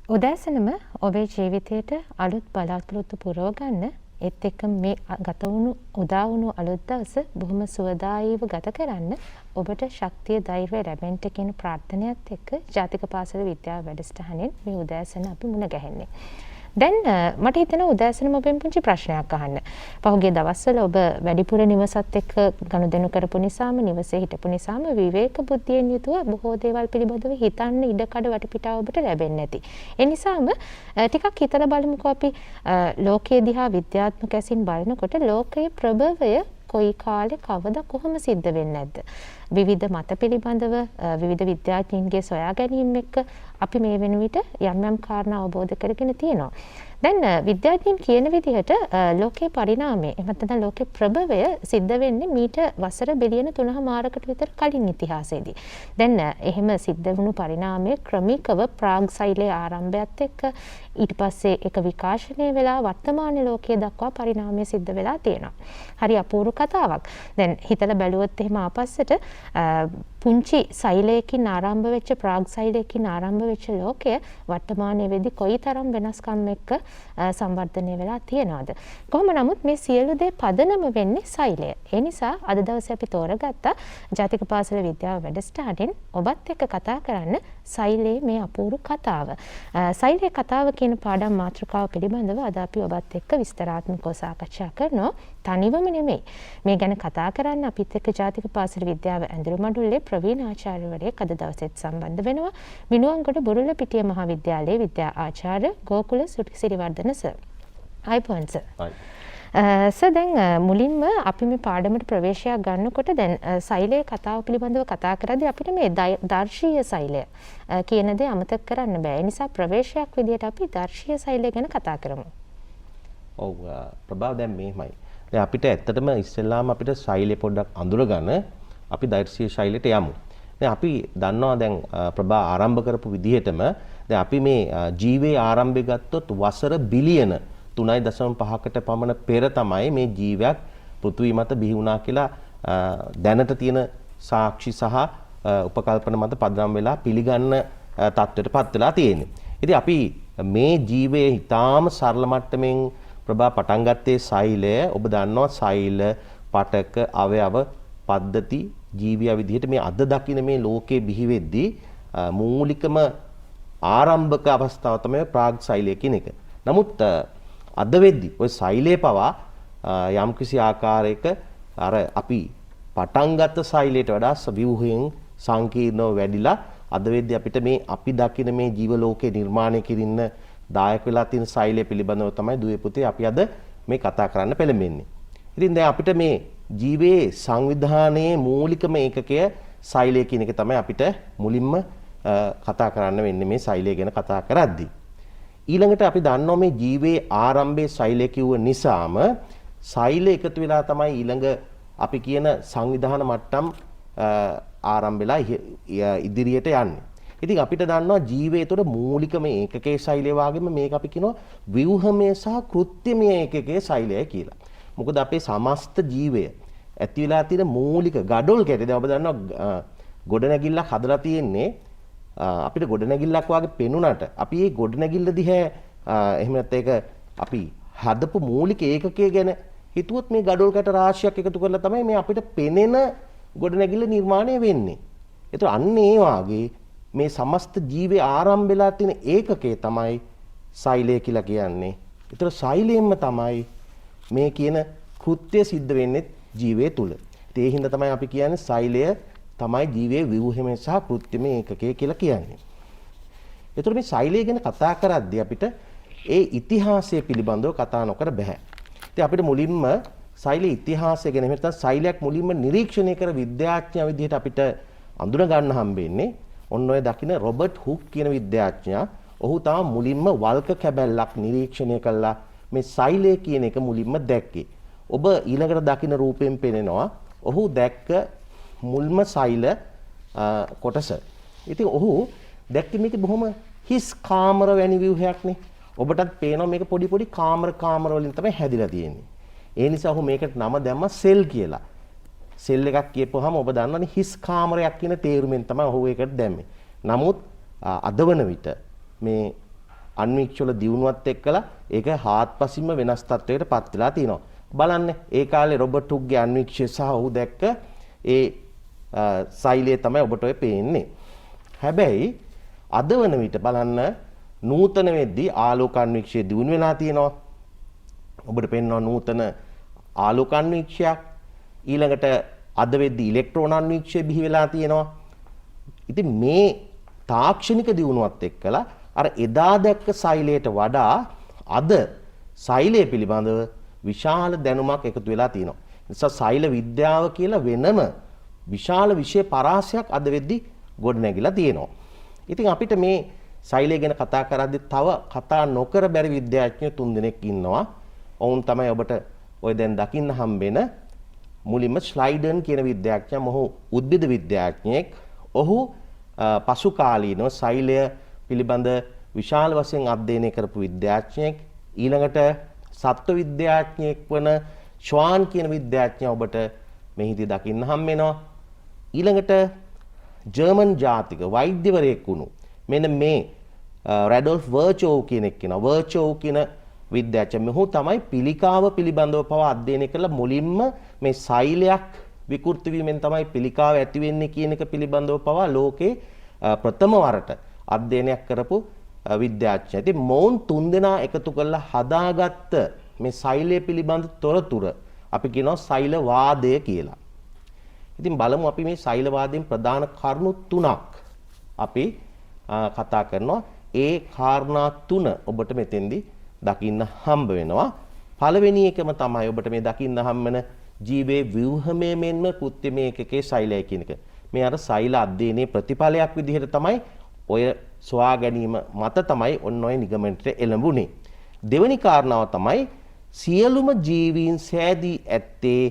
උදෑසනම ඔබේ ජීවිතයට අලුත් බලාපොරොත්තු පුරව ගන්න ඒත් එක්ක මේ ගත වුණු උදා වුණු අලුත් දවස බොහොම සුවදායීව ගත කරන්න ඔබට ශක්තිය ධෛර්යය ලැබෙන්න කියන ප්‍රාර්ථනාවත් එක්ක ජාතික පාසල විද්‍යාව වැඩසටහනෙන් මේ උදෑසන අපි මුණ ගැහෙන්නේ. දැන් මට හිතෙනවා උදෑසනම ඔබෙන් පුංචි ප්‍රශ්නයක් අහන්න. පහුගිය දවස්වල ඔබ වැඩිපුර නිවසත් එක්ක ගනුදෙනු කරපු නිසාම නිවසේ හිටපු නිසාම විවේක බුද්ධියෙන් යුතුව බොහෝ දේවල් පිළිබඳව හිතන්න ඉඩකඩ වටපිටාව ඔබට ලැබෙන්නේ නැති. ඒ නිසාම ටිකක් හිතලා බලමුකෝ අපි ලෝකයේ දිහා විද්‍යාත්මක ඇසින් බලනකොට ලෝකයේ ප්‍රභවය කොයි කාලේ කවදා කොහොම සිද්ධ වෙන්නේ නැද්ද? විවිධ මත පිළිබඳව විවිධ විද්‍යාඥයින්ගේ සොයා ගැනීම එක්ක අපි මේ වෙන විට යම් යම් කාරණා අවබෝධ කරගෙන තියෙනවා. දැන් විද්‍යාඥයින් කියන විදිහට ලෝකේ පරිණාමය එහෙම නැත්නම් ලෝකේ ප්‍රභවය සිද්ධ වෙන්නේ මීට වසර බිලියන 3.5කට විතර කලින් ඉතිහාසයේදී. දැන් එහෙම සිද්ධ වුණු පරිණාමය ක්‍රමිකව ප්‍රාග් සෛලයේ ආරම්භයත් එක්ක ඊට පස්සේ ඒක විකාශනය වෙලා වර්තමාන ලෝකයේ දක්වා පරිණාමය සිද්ධ වෙලා තියෙනවා. හරි අපූර්ව කතාවක්. දැන් හිතලා බැලුවොත් එහෙම ආපස්සට පුංචි සෛලයකින් ආරම්භ වෙච්ච ප්‍රාග් සෛලයකින් ආරම්භ වෙච්ච ලෝකය වර්තමානයේ වෙදි කොයිතරම් වෙනස්කම් එක්ක සංවර්ධනය වෙලා තියෙනවද? කොහොම නමුත් මේ සියලු දේ පදනම වෙන්නේ සෛලය. ඒ නිසා අද දවසේ අපි තෝරගත්ත ජාතික පාසල විද්‍යාව වැඩසටහනෙන් ඔබත් එක්ක කතා කරන්න සෛලයේ මේ අපූර්ව කතාව. සෛලයේ කතාව කියන පාඩම් මාතෘකාව පිළිබඳව අද අපි ඔබත් එක්ක විස්තරාත්මකව සාකච්ඡා කරනවා. තනිවම නෙමෙයි. මේ ගැන කතා කරන්න අපිත් එක්ක ජාතික පාසල විද්‍යාව ඇඳුරු මඩුල්ලේ ප්‍රවීණ ආචාර්යවරයෙක් අද දවසේත් සම්බන්ධ වෙනවා. මිනුවන්ගොඩ බුරුලපිටිය මහාවිද්‍යාලයේ විද්‍යා ආචාර්ය ගෝකුල සිරිවර්ධන සර්. අයිබෝන් සර්. සර් දැන් මුලින්ම අපි මේ පාඩමට ප්‍රවේශයක් ගන්නකොට දැන් සෛලයේ කතාව පිළිබඳව කතා කරද්දී අපිට මේ දර්ශීය සෛලය කියන දේ අමතක කරන්න බෑ. ඒ නිසා ප්‍රවේශයක් විදිහට අපි දර්ශීය සෛලය ගැන කතා කරමු. ඔව් ප්‍රභාව දැන් මෙහෙමයි. දැන් අපිට ඇත්තටම ඉස්සෙල්ලාම අපිට ශෛලිය පොඩ්ඩක් අඳුරගන්න අපි දර්ශීය ශෛලියට යමු. දැන් අපි දන්නවා දැන් ප්‍රභා ආරම්භ කරපු විදිහටම දැන් අපි මේ ජීවයේ ආරම්භය ගත්තොත් වසර බිලියන 3.5කට පමණ පෙර තමයි මේ ජීවයක් පෘථිවි මත බිහි වුණා කියලා දැනට තියෙන සාක්ෂි සහ උපකල්පන මත පදනම් වෙලා පිළිගන්න තත්ත්වයටපත් වෙලා තියෙන්නේ. ඉතින් අපි මේ ජීවයේ ඊටාම සරල මට්ටමින් ප්‍රභා පටන් ගත්තේ සෛලය. ඔබ දන්නවා සෛල, පටක, අවයව, පද්ධති, ජීවියා විදිහට මේ අද දකින්න මේ ලෝකේ බිහි වෙද්දී මූලිකම ආරම්භක අවස්ථාව තමයි ප්‍රාග් සෛලය කියන එක. නමුත් අද වෙද්දී ওই සෛලය පවා යම්කිසි ආකාරයක අර අපි පටන් ගත්ත සෛලයට වඩා ව්‍යුහයෙන් සංකීර්ණව වැඩිලා අද වෙද්දී අපිට මේ අපි දකින මේ ජීව ලෝකේ නිර්මාණය කිරින්න දායක වෙලා තියෙන සෛලය පිළිබඳව තමයි දුවේ පුතේ අපි අද මේ කතා කරන්න පෙළඹෙන්නේ. ඉතින් දැන් අපිට මේ ජීවයේ සංවිධානයේ මූලිකම ඒකකය සෛලය කියන එක තමයි අපිට මුලින්ම කතා කරන්න වෙන්නේ මේ සෛලය ගැන කතා කරද්දී. ඊළඟට අපි දන්නවා මේ ජීවයේ ආරම්භයේ සෛලය කිව්ව නිසාම සෛල එකතු වෙලා තමයි ඊළඟ අපි කියන සංවිධාන මට්ටම් ආරම්භ වෙලා ඉදිරියට යන්නේ. ඉතින් අපිට දන්නවා ජීවයේ තුළ මූලිකම ඒකකයේ සෛලය වගේම මේක අපි කියනවා ව්‍යුහමය සහ කෘත්‍යමය ඒකකයේ සෛලය කියලා. මොකද අපේ සමස්ත ජීවය ඇති වෙලා තියෙන මූලික ගඩොල් කැටේ දැන් ඔබ දන්නවා ගොඩනැගිල්ලක් හදලා තියෙන්නේ අපිට ගොඩනැගිල්ලක් වගේ පෙනුනට අපි මේ ගොඩනැගිල්ල දිහා එහෙම නැත්නම් ඒක අපි හදපු මූලික ඒකකය ගැන හිතුවොත් මේ ගඩොල් කැට රාශියක් එකතු කරලා තමයි මේ අපිට පෙනෙන ගොඩනැගිල්ල නිර්මාණය වෙන්නේ. ඒතර අන්න ඒ වාගේ මේ සමස්ත ජීවේ ආරම්භ වෙලා තියෙන ඒකකය තමයි සෛලය කියලා කියන්නේ. ඒතර සෛලයෙන්ම තමයි මේ කියන කෘත්‍ය සිද්ධ වෙන්නේ ජීවයේ තුල. ඒ හින්දා තමයි අපි කියන්නේ සෛලය තමයි ජීවයේ ව්‍යුහමය සහ කෘත්‍යමය ඒකකය කියලා කියන්නේ. ඒතර මේ සෛලය ගැන කතා කරද්දී අපිට ඒ ඉතිහාසය පිළිබඳව කතා නොකර බෑ. ඉතින් අපිට මුලින්ම සෛල ඉතිහාසය ගැන එහෙම නැත්නම් සෛලයක් මුලින්ම නිරීක්ෂණය කර විද්‍යාඥයා විදිහට අපිට අඳුන ගන්න හම්බෙන්නේ ඔන්න ඔය දකින්න රොබර්ට් හුක් කියන විද්‍යාඥයා. ඔහු තමයි මුලින්ම වල්ක කැබැල්ලක් නිරීක්ෂණය කළා මේ සෛලය කියන එක මුලින්ම දැක්කේ. ඔබ ඊළඟට දකින්න රූපයෙන් පේනවා ඔහු දැක්ක මුල්ම සෛල කොටස. ඉතින් ඔහු දැක්කේ මේක බොහොම හිස් කාමර වැනි ව්‍යුහයක්නේ. ඔබටත් පේනවා මේක පොඩි පොඩි කාමර වලින් තමයි හැදිලා තියෙන්නේ. ඒ නිසා ඔහු මේකට නම දැම්මා සෙල් කියලා. සෙල් එකක් කියපුවාම ඔබ දන්නවනේ හිස් කාමරයක් කියන තේරුමෙන් තමයි ඔහු ඒකට දැම්මේ. නමුත් අද වන විට මේ අන්වීක්ෂ වල දියුණුවත් එක්කලා ඒක හාත්පසින්ම වෙනස් තත්වයකට පත් වෙලා තියෙනවා. බලන්න ඒ කාලේ රොබර්ට් හුක්ගේ අන්වීක්ෂය සහ ඔහු දැක්ක ඒ සෛලය තමයි ඔබට ඔය පේන්නේ. හැබැයි අද වන විට බලන්න නූතන වෙද්දී ආලෝක අන්වීක්ෂය දියුණු වෙලා තියෙනවා. ඔබට පේනවා නූතන ආලෝක අන්වීක්ෂයක්. ඊළඟට අද වෙද්දී ඉලෙක්ට්‍රෝන අන්වීක්ෂය බිහි වෙලා තියෙනවා. ඉතින් මේ තාක්ෂණික දියුණුවත් එක්කලා අර එදා දැක්ක සෛලයට වඩා අද සෛලය පිළිබඳව විශාල දැනුමක් එකතු වෙලා තියෙනවා. නිසා සෛල විද්‍යාව කියලා වෙනම විශාල විෂය පරාසයක් අද වෙද්දී ගොඩනැගිලා තියෙනවා. ඉතින් අපිට මේ සෛලය ගැන කතා කරද්දී තව කතා නොකර බැරි විද්‍යාඥයෝ 3 දෙනෙක් ඉන්නවා. ඔවුන් තමයි ඔබට ඔය දැන් දකින්න හම්බෙන මුලින්ම ස්ලයිඩන් කියන විද්‍යාඥයා. මොහු උද්භිද විද්‍යාඥයෙක්. ඔහු පසු කාලීනව සෛලය පිළිබඳ විශාල වශයෙන් අධ්‍යයනය කරපු විද්‍යාඥයෙක්. ඊළඟට සත්ව විද්‍යාඥයෙක් වන ෂ්වාන් කියන විද්‍යාඥයා ඔබට මෙහිදී දකින්න හම් වෙනවා. ඊළඟට ජර්මන් ජාතික වෛද්‍යවරයෙක් වුණු මෙන්න මේ රැඩොල්ෆ් වර්චෝව් කෙනෙක් කෙනා. වර්චෝව් කියන විද්‍යාඥයා මෙහු තමයි පිළිකාව පිළිබඳව පවා අධ්‍යයනය කළ මුලින්ම මේ සෛලයක් විකෘති වීමෙන් තමයි පිළිකාව ඇති වෙන්නේ කියන එක පිළිබඳව පවා ලෝකේ ප්‍රථම වරට අධ්‍යයනයක් කරපු විද්‍යාඥයා. ඉතින් මොවුන් 3 දෙනා එකතු කරලා හදාගත්ත මේ සෛලය පිළිබඳ තොරතුරු අපි කියනවා සෛලවාදය කියලා. ඉතින් බලමු අපි මේ සෛලවාදයෙන් ප්‍රධාන කරුණු 3ක් අපි කතා කරනවා. ඒ කාරණා 3 ඔබට මෙතෙන්දී දකින්න හම්බ වෙනවා. පළවෙනි එකම තමයි ඔබට මේ දකින්න හම්බ වෙන ජීවේ ව්‍යුහමය මෙන්ම කෘත්‍රිම ඒකකයේ සෛලය කියන එක. මේ අර සෛල අධ්‍යයනයේ ප්‍රතිඵලයක් විදිහට තමයි ඔය සොයා ගැනීම මත තමයි ඔන්න ඔය නිගමනට එළඹුණේ. දෙවෙනි කාරණාව තමයි සියලුම ජීවීන් සෑදී ඇත්තේ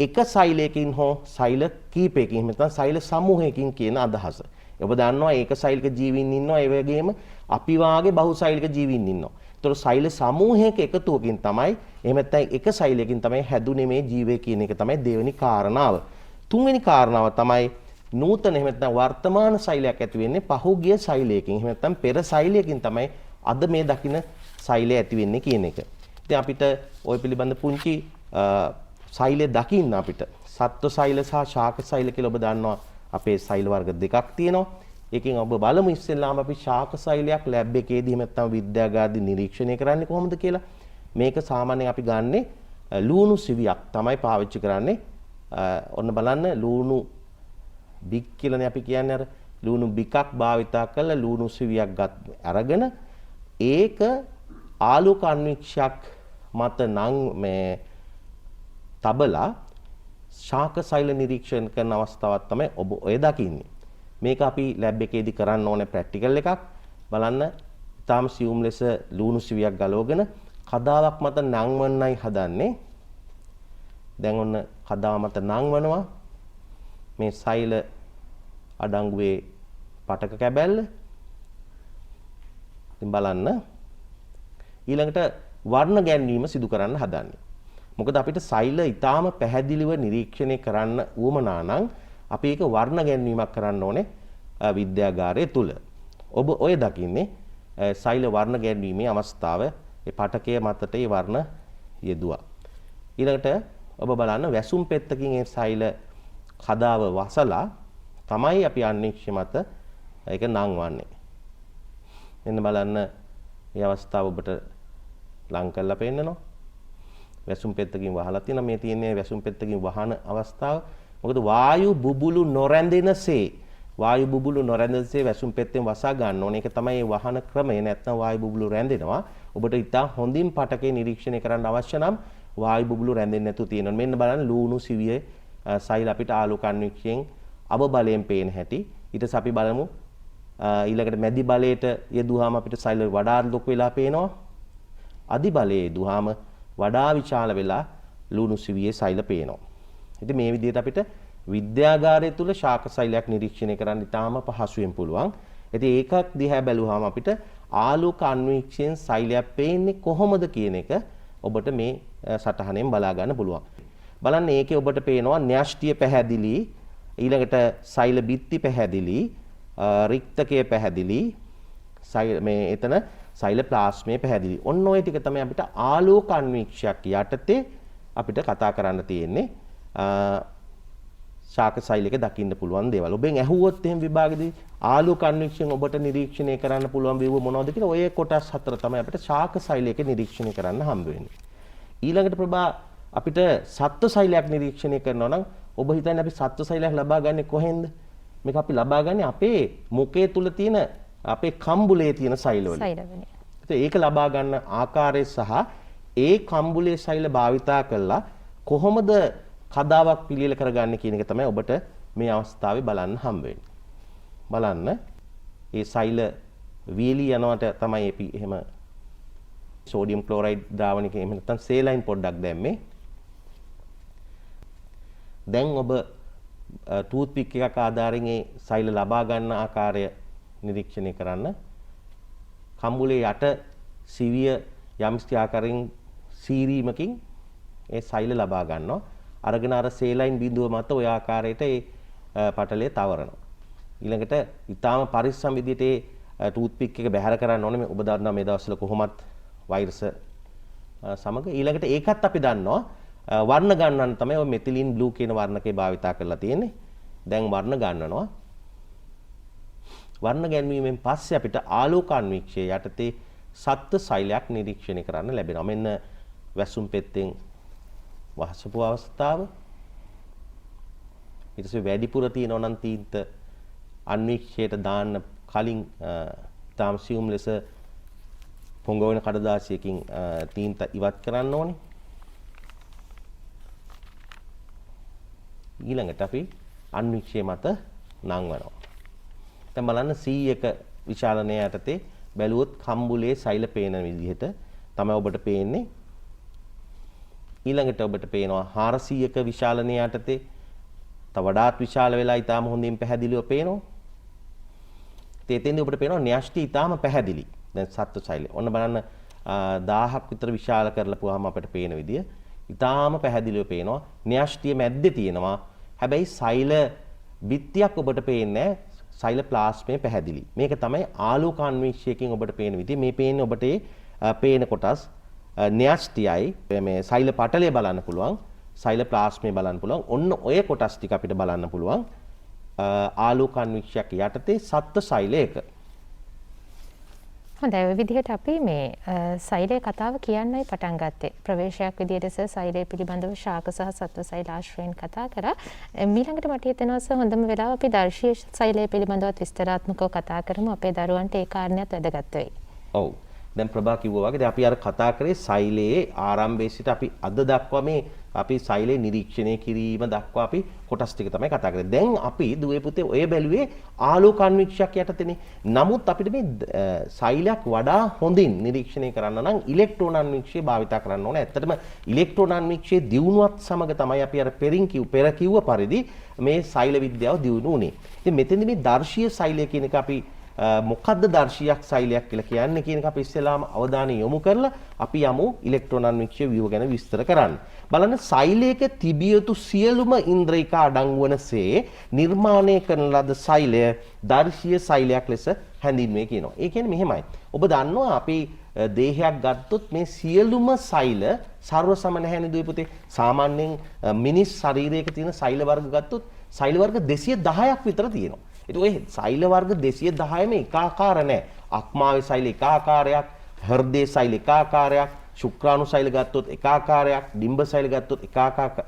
එක සෛලයකින් හෝ සෛල කීපයකින් නැත්නම් සෛල සමූහයකින් කියන අදහස. ඔබ දන්නවා ඒක සෛලික ජීවීන් ඉන්නවා, ඒ වගේම අපි වාගේ බහුසෛලික ජීවීන් ඉන්නවා. ඒතර සෛල සමූහයක එකතුවකින් තමයි එහෙම නැත්නම් එක සෛලයකින් තමයි හැදුනේ මේ ජීවය කියන එක තමයි දෙවෙනි කාරණාව. තුන්වෙනි කාරණාව තමයි නූතන එහෙම නැත්නම් වර්තමාන සෛලයක් ඇති වෙන්නේ පහුගිය සෛලයකින්. එහෙම නැත්නම් පෙර සෛලයකින් තමයි අද මේ දකින සෛලය ඇති වෙන්නේ කියන එක. ඉතින් අපිට ওই පිළිබඳ පුංචි සෛලය දකින්න අපිට සත්ව සෛල සහ ශාක සෛල කියලා ඔබ දන්නවා අපේ සෛල වර්ග දෙකක් තියෙනවා. ඒකෙන් ඔබ බලමු ඉස්සෙල්ලාම අපි ශාක සෛලයක් ලැබ් එකේදී එහෙම නැත්නම් විද්‍යාගාරදී නිරීක්ෂණය කරන්නේ කොහොමද කියලා. මේක සාමාන්‍යයෙන් අපි ගන්නෙ ලුණු සිවියක් තමයි පාවිච්චි කරන්නේ. ඔන්න බලන්න ලුණු බික් කියලානේ අපි කියන්නේ අර ලුණු බිකක් භාවිතා කරලා ලුණු සිවියක් අරගෙන ඒක ආලෝක අන්වීක්ෂයක් මත නම් මේ තබලා ශාක සෛල නිරීක්ෂණ කරන අවස්ථාවක් තමයි ඔබ ඔය දකින්නේ. මේක අපි ලැබ් එකේදී කරන්න ඕනේ ප්‍රැක්ටිකල් එකක්. බලන්න ඊටාම සියුම් ලෙස ලුණු සිවියක් ගලවගෙන කදාවක් මත නංවන්නයි හදන්නේ. දැන් ඔන්න කදාව මත නංවනවා. මේ සෛල අඩංගුවේ පටක කැබැල්ල. ඉතින් බලන්න ඊළඟට වර්ණ ගැන්වීම සිදු කරන්න හදන්නේ. මොකද අපිට සෛල ඊටාම පැහැදිලිව නිරීක්ෂණය කරන්න උවමනා නම් අපි ඒක වර්ණ ගැන්වීමක් කරන්න ඕනේ විද්‍යාගාරය තුල. ඔබ ඔය දකින්නේ සෛල වර්ණ ගැන්වීමේ අවස්ථාව. ඒ පටකය මතට ඒ වර්ණ යෙදුවා. ඊළඟට ඔබ බලන්න වැසුම් පෙත්තකින් ඒ සෛල කදාව වසලා තමයි අපි අන්වීක්ෂය මත ඒක නංවන්නේ. මෙන්න බලන්න මේ අවස්ථාව ඔබට ලං කරලා පෙන්නනවා. වැසුම් පෙත්තකින් වහලා තියෙනවා. මේ තියෙන්නේ වැසුම් පෙත්තකින් වහන අවස්ථාව. මොකද වායු බුබුලු නොරැඳෙනසේ වැසුම් පෙත්තෙන් වසා ගන්න ඕනේ. ඒක තමයි මේ වහන ක්‍රමය. නැත්නම් වායු බුබුලු රැඳෙනවා. ඔබට ඉතා හොඳින් පටකේ නිරීක්ෂණය කරන්න අවශ්‍ය නම් වායු බුබුලු රැඳෙන්නේ නැතුව තියෙනවා. මෙන්න බලන්න ලුණු සිවියේ සෛල අපිට ආලෝක අන්වීක්ෂයෙන් අබ බලයෙන් පේන හැටි. ඊට පස්සේ අපි බලමු ඊළඟට මැදි බලයට යෙදුවාම අපිට සෛල වඩා ලොකු වෙලා පේනවා. අදි බලයේ යෙදුවාම වඩා විශාල වෙලා ලුණු සිවියේ සෛල පේනවා. ඉතින් මේ විදිහට අපිට විද්‍යාගාරය තුල ශාක සෛලයක් නිරීක්ෂණය කරන්න ඉතාම පහසුවෙන් පුළුවන්. ඉතින් ඒකක් දිහා බැලුවාම අපිට ආලෝක අන්වීක්ෂයෙන් සෛලයක් පේන්නේ කොහොමද කියන එක ඔබට මේ සටහනෙන් බලා ගන්න පුළුවන්. බලන්න ඒකේ ඔබට පේනවා න්‍යෂ්ටිය පැහැදිලි, ඊළඟට සෛල බිත්ති පැහැදිලි, රික්තකය පැහැදිලි, මේ එතන සෛලප්ලාස්මයේ පැහැදිලි. ඔන්න ඔය ටික තමයි අපිට ආලෝක අන්වීක්ෂයක් යටතේ අපිට කතා කරන්න තියෙන්නේ. ශාක සෛලයක දකින්න පුළුවන් දේවල්. ඔබෙන් ඇහුවොත් එහෙම විභාගෙදී ආලෝක අන්වීක්ෂයෙන් ඔබට නිරීක්ෂණය කරන්න පුළුවන් වේව මොනවද කියලා ඔය කොටස් හතර තමයි අපිට ශාක සෛලයක නිරීක්ෂණය කරන්න හම්බ වෙන්නේ. ඊළඟට ප්‍රභා අපිට සත්ත්ව සෛලයක් නිරීක්ෂණය කරනවා නම් ඔබ හිතන්නේ අපි සත්ත්ව සෛලයක් ලබා ගන්නේ කොහෙන්ද? මේක අපි ලබා ගන්නේ අපේ මුඛය තුල තියෙන අපේ කම්බුලේ තියෙන සෛලවල. ඒක ලබා ගන්න ආකාරය සහ ඒ කම්බුලේ සෛල භාවිතා කළා කොහොමද කදාවක් පිළියෙල කරගන්නේ කියන එක තමයි ඔබට මේ අවස්ථාවේ බලන්න හම්බ වෙන්නේ. බලන්න ඒ සෛල වීලි යනවට තමයි අපි එහෙම සෝඩියම් ක්ලෝරයිඩ් ද්‍රාවණයක එහෙම නැත්නම් සේලයින් පොඩ්ඩක් දැම්මේ. දැන් ඔබ ටූත් පික් එකක් ආධාරයෙන් ඒ සෛල ලබා ගන්න ආකාරය නිරීක්ෂණය කරන්න. කම්බුලේ යට සිවිය යම්කිසි ආකාරයෙන් සීරීමකින් ඒ සෛල ලබා ගන්නවා. අරගෙන අර සේලයින් බිඳුව මත ඔය ආකාරයට ඒ පටලය තවරනවා. ඊළඟට ඊටාම පරිස්සම් විදිහට ඒ ටූත් පික් එක බැහැර කරන්න ඕනේ. ඔබ දන්නවා මේ දවස්වල කොහොමත් වෛරස් සමග. ඊළඟට ඒකත් අපි දන්නවා වර්ණ ගන්නන්න තමයි ඔය මෙතිලින් බ්ලූ කියන වර්ණකේ භාවිතා කරලා තියෙන්නේ. දැන් වර්ණ ගන්නනවා. වර්ණ ගැන්වීමෙන් පස්සේ අපිට ආලෝක අන්වීක්ෂය යටතේ සත්ත්ව සෛලයක් නිරීක්ෂණය කරන්න ලැබෙනවා. මෙන්න වැසුම් පෙත්තෙන් වහසපු අවස්ථාව. ඊට පස්සේ වැඩිපුර තියෙනවා නම් තීන්ත අන්වීක්ෂයට දාන්න කලින් තාම සියුම් ලෙස පොඟවන කඩදාසියකින් තීන්ත ඉවත් කරන්න ඕනේ. ඊළඟට අපි අන්වීක්ෂය මත නංවනවා. දැන් බලන්න C1 විශාලනය යටතේ බැලුවොත් කම්බුලේ සෛල පේන විදිහට තමයි ඔබට පේන්නේ. ඊළඟට ඔබට පේනවා 400ක විශාලනය යටතේ තව වඩාත් විශාල වෙලා ඊටාම හොඳින් පැහැදිලිව පේනවා. එතෙන්දී ඔබට පේනවා න්‍යෂ්ටි ඊටාම පැහැදිලි. දැන් සත්ත්ව සෛලය. ඔන්න බලන්න 1000ක් විතර විශාල කරලා පුවාම අපිට පේන විදිය ඊටාම පැහැදිලිව පේනවා. න්‍යෂ්ටිය මැද්දේ තියෙනවා. හැබැයි සෛල බිත්තියක් ඔබට පේන්නේ සෛල ප්ලාස්මේ පැහැදිලි. මේක තමයි ආලෝක අන්වීක්ෂයකින් ඔබට පේන විදිය. මේ පේන්නේ ඔබට පේන කොටස් න්‍යෂ්ටියයි මේ සෛල පටලය බලන්න පුළුවන්. සෛල ප්ලාස්මේ බලන්න පුළුවන්. ඔන්න ඔය කොටස් ටික අපිට බලන්න පුළුවන්. ආලෝක අන්වීක්ෂයක් යටතේ සත්ත්ව සෛලයක. හොඳයි ඔය විදිහට අපි මේ සෛලයේ කතාව කියන්නයි පටන් ගත්තේ. ප්‍රවේශයක් විදිහට සෛලය පිළිබඳව ශාක සහ සත්ව සෛල ආශ්‍රයෙන් කතා කරා. ඊළඟට මට හිතෙනවා හොඳම වෙලාව අපි දර්ශීය සෛලය පිළිබඳවත් විස්තරාත්මකව කතා කරමු. අපේ දරුවන්ට ඒ කාරණයක් වැදගත් වෙයි. ඔව්. දැන් ප්‍රභා කිව්වා වගේ දැන් අපි අර කතා කරේ සෛලයේ ආරම්භයේ සිට අපි අද දක්වා මේ අපි සෛලේ නිරීක්ෂණය කිරීම දක්වා අපි කොටස් ටික තමයි කතා කරේ. දැන් අපි දුවේ පුතේ ඔය බැලුවේ ආලෝක අන්වීක්ෂයක් යටතේනේ. නමුත් අපිට මේ සෛලයක් වඩා හොඳින් නිරීක්ෂණය කරන්න නම් ඉලෙක්ට්‍රෝන අන්වීක්ෂය භාවිත කරන්න ඕනේ. ඇත්තටම ඉලෙක්ට්‍රෝන අන්වීක්ෂයේ දියුණුවත් සමග තමයි අපි අර පෙර කිව්ව පරිදි මේ සෛල විද්‍යාව දියුණු වුණේ. ඉතින් මෙතෙන්දි මේ දර්ශීය සෛලය කියන එක අපි මොකද්ද දර්ශීයක් සෛලයක් කියලා කියන්නේ කියන එක අපි ඉස්සෙල්ලාම අවධානය යොමු කරලා අපි යමු ඉලෙක්ට්‍රෝන අන්වීක්ෂය ව්‍යුව ගැන විස්තර කරන්න. බලන්න සෛලයක තිබිය යුතු සියලුම ඉන්ද්‍රියක අඩංගු වනසේ නිර්මාණය කරන ලද සෛලය දර්ශීය සෛලයක් ලෙස හැඳින්වේ කියනවා. ඒ කියන්නේ මෙහෙමයි. ඔබ දන්නවා අපි දේහයක් ගත්තොත් මේ සියලුම සෛල ਸਰව සම නැහැ නේද පුතේ? සාමාන්‍යයෙන් මිනිස් ශරීරයක තියෙන සෛල වර්ග ගත්තොත් සෛල වර්ග 210ක් විතර තියෙනවා. ඒත් ඔය සෛල වර්ග 210ම එකාකාර නැහැ. අක්මාවේ සෛල එකාකාරයක්, හෘදේ සෛල එකාකාරයක්, ශුක්‍රාණු සෛල ගත්තොත් එකාකාරයක්, ඩිම්බ සෛල ගත්තොත්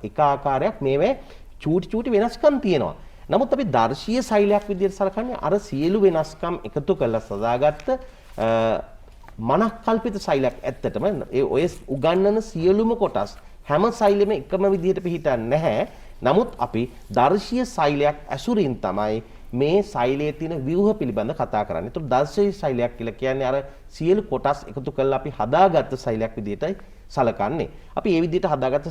එකාකාරයක්. මේවේ චූටි වෙනස්කම් තියෙනවා. නමුත් අපි දර්ශීය සෛලයක් විදිහට සලකන්නේ අර සියලු වෙනස්කම් එකතු කරලා සදාගත්ත මනක්කල්පිත සෛලයක්. ඇත්තටම ඔය උගන්නන සියලුම කොටස් හැම සෛලෙම එකම විදිහට පිහිටන්නේ නැහැ. නමුත් අපි දර්ශීය සෛලයක් ඇසුරින් තමයි මේ සෛලයේ තියෙන ව්‍යුහ පිළිබඳ කතා කරන්නේ. ඒතකොට දර්ශීය සෛලයක් කියලා කියන්නේ අර සියලු කොටස් එකතු කරලා අපි හදාගත්ත සෛලයක් විදිහටයි සලකන්නේ. අපි මේ විදිහට හදාගත්ත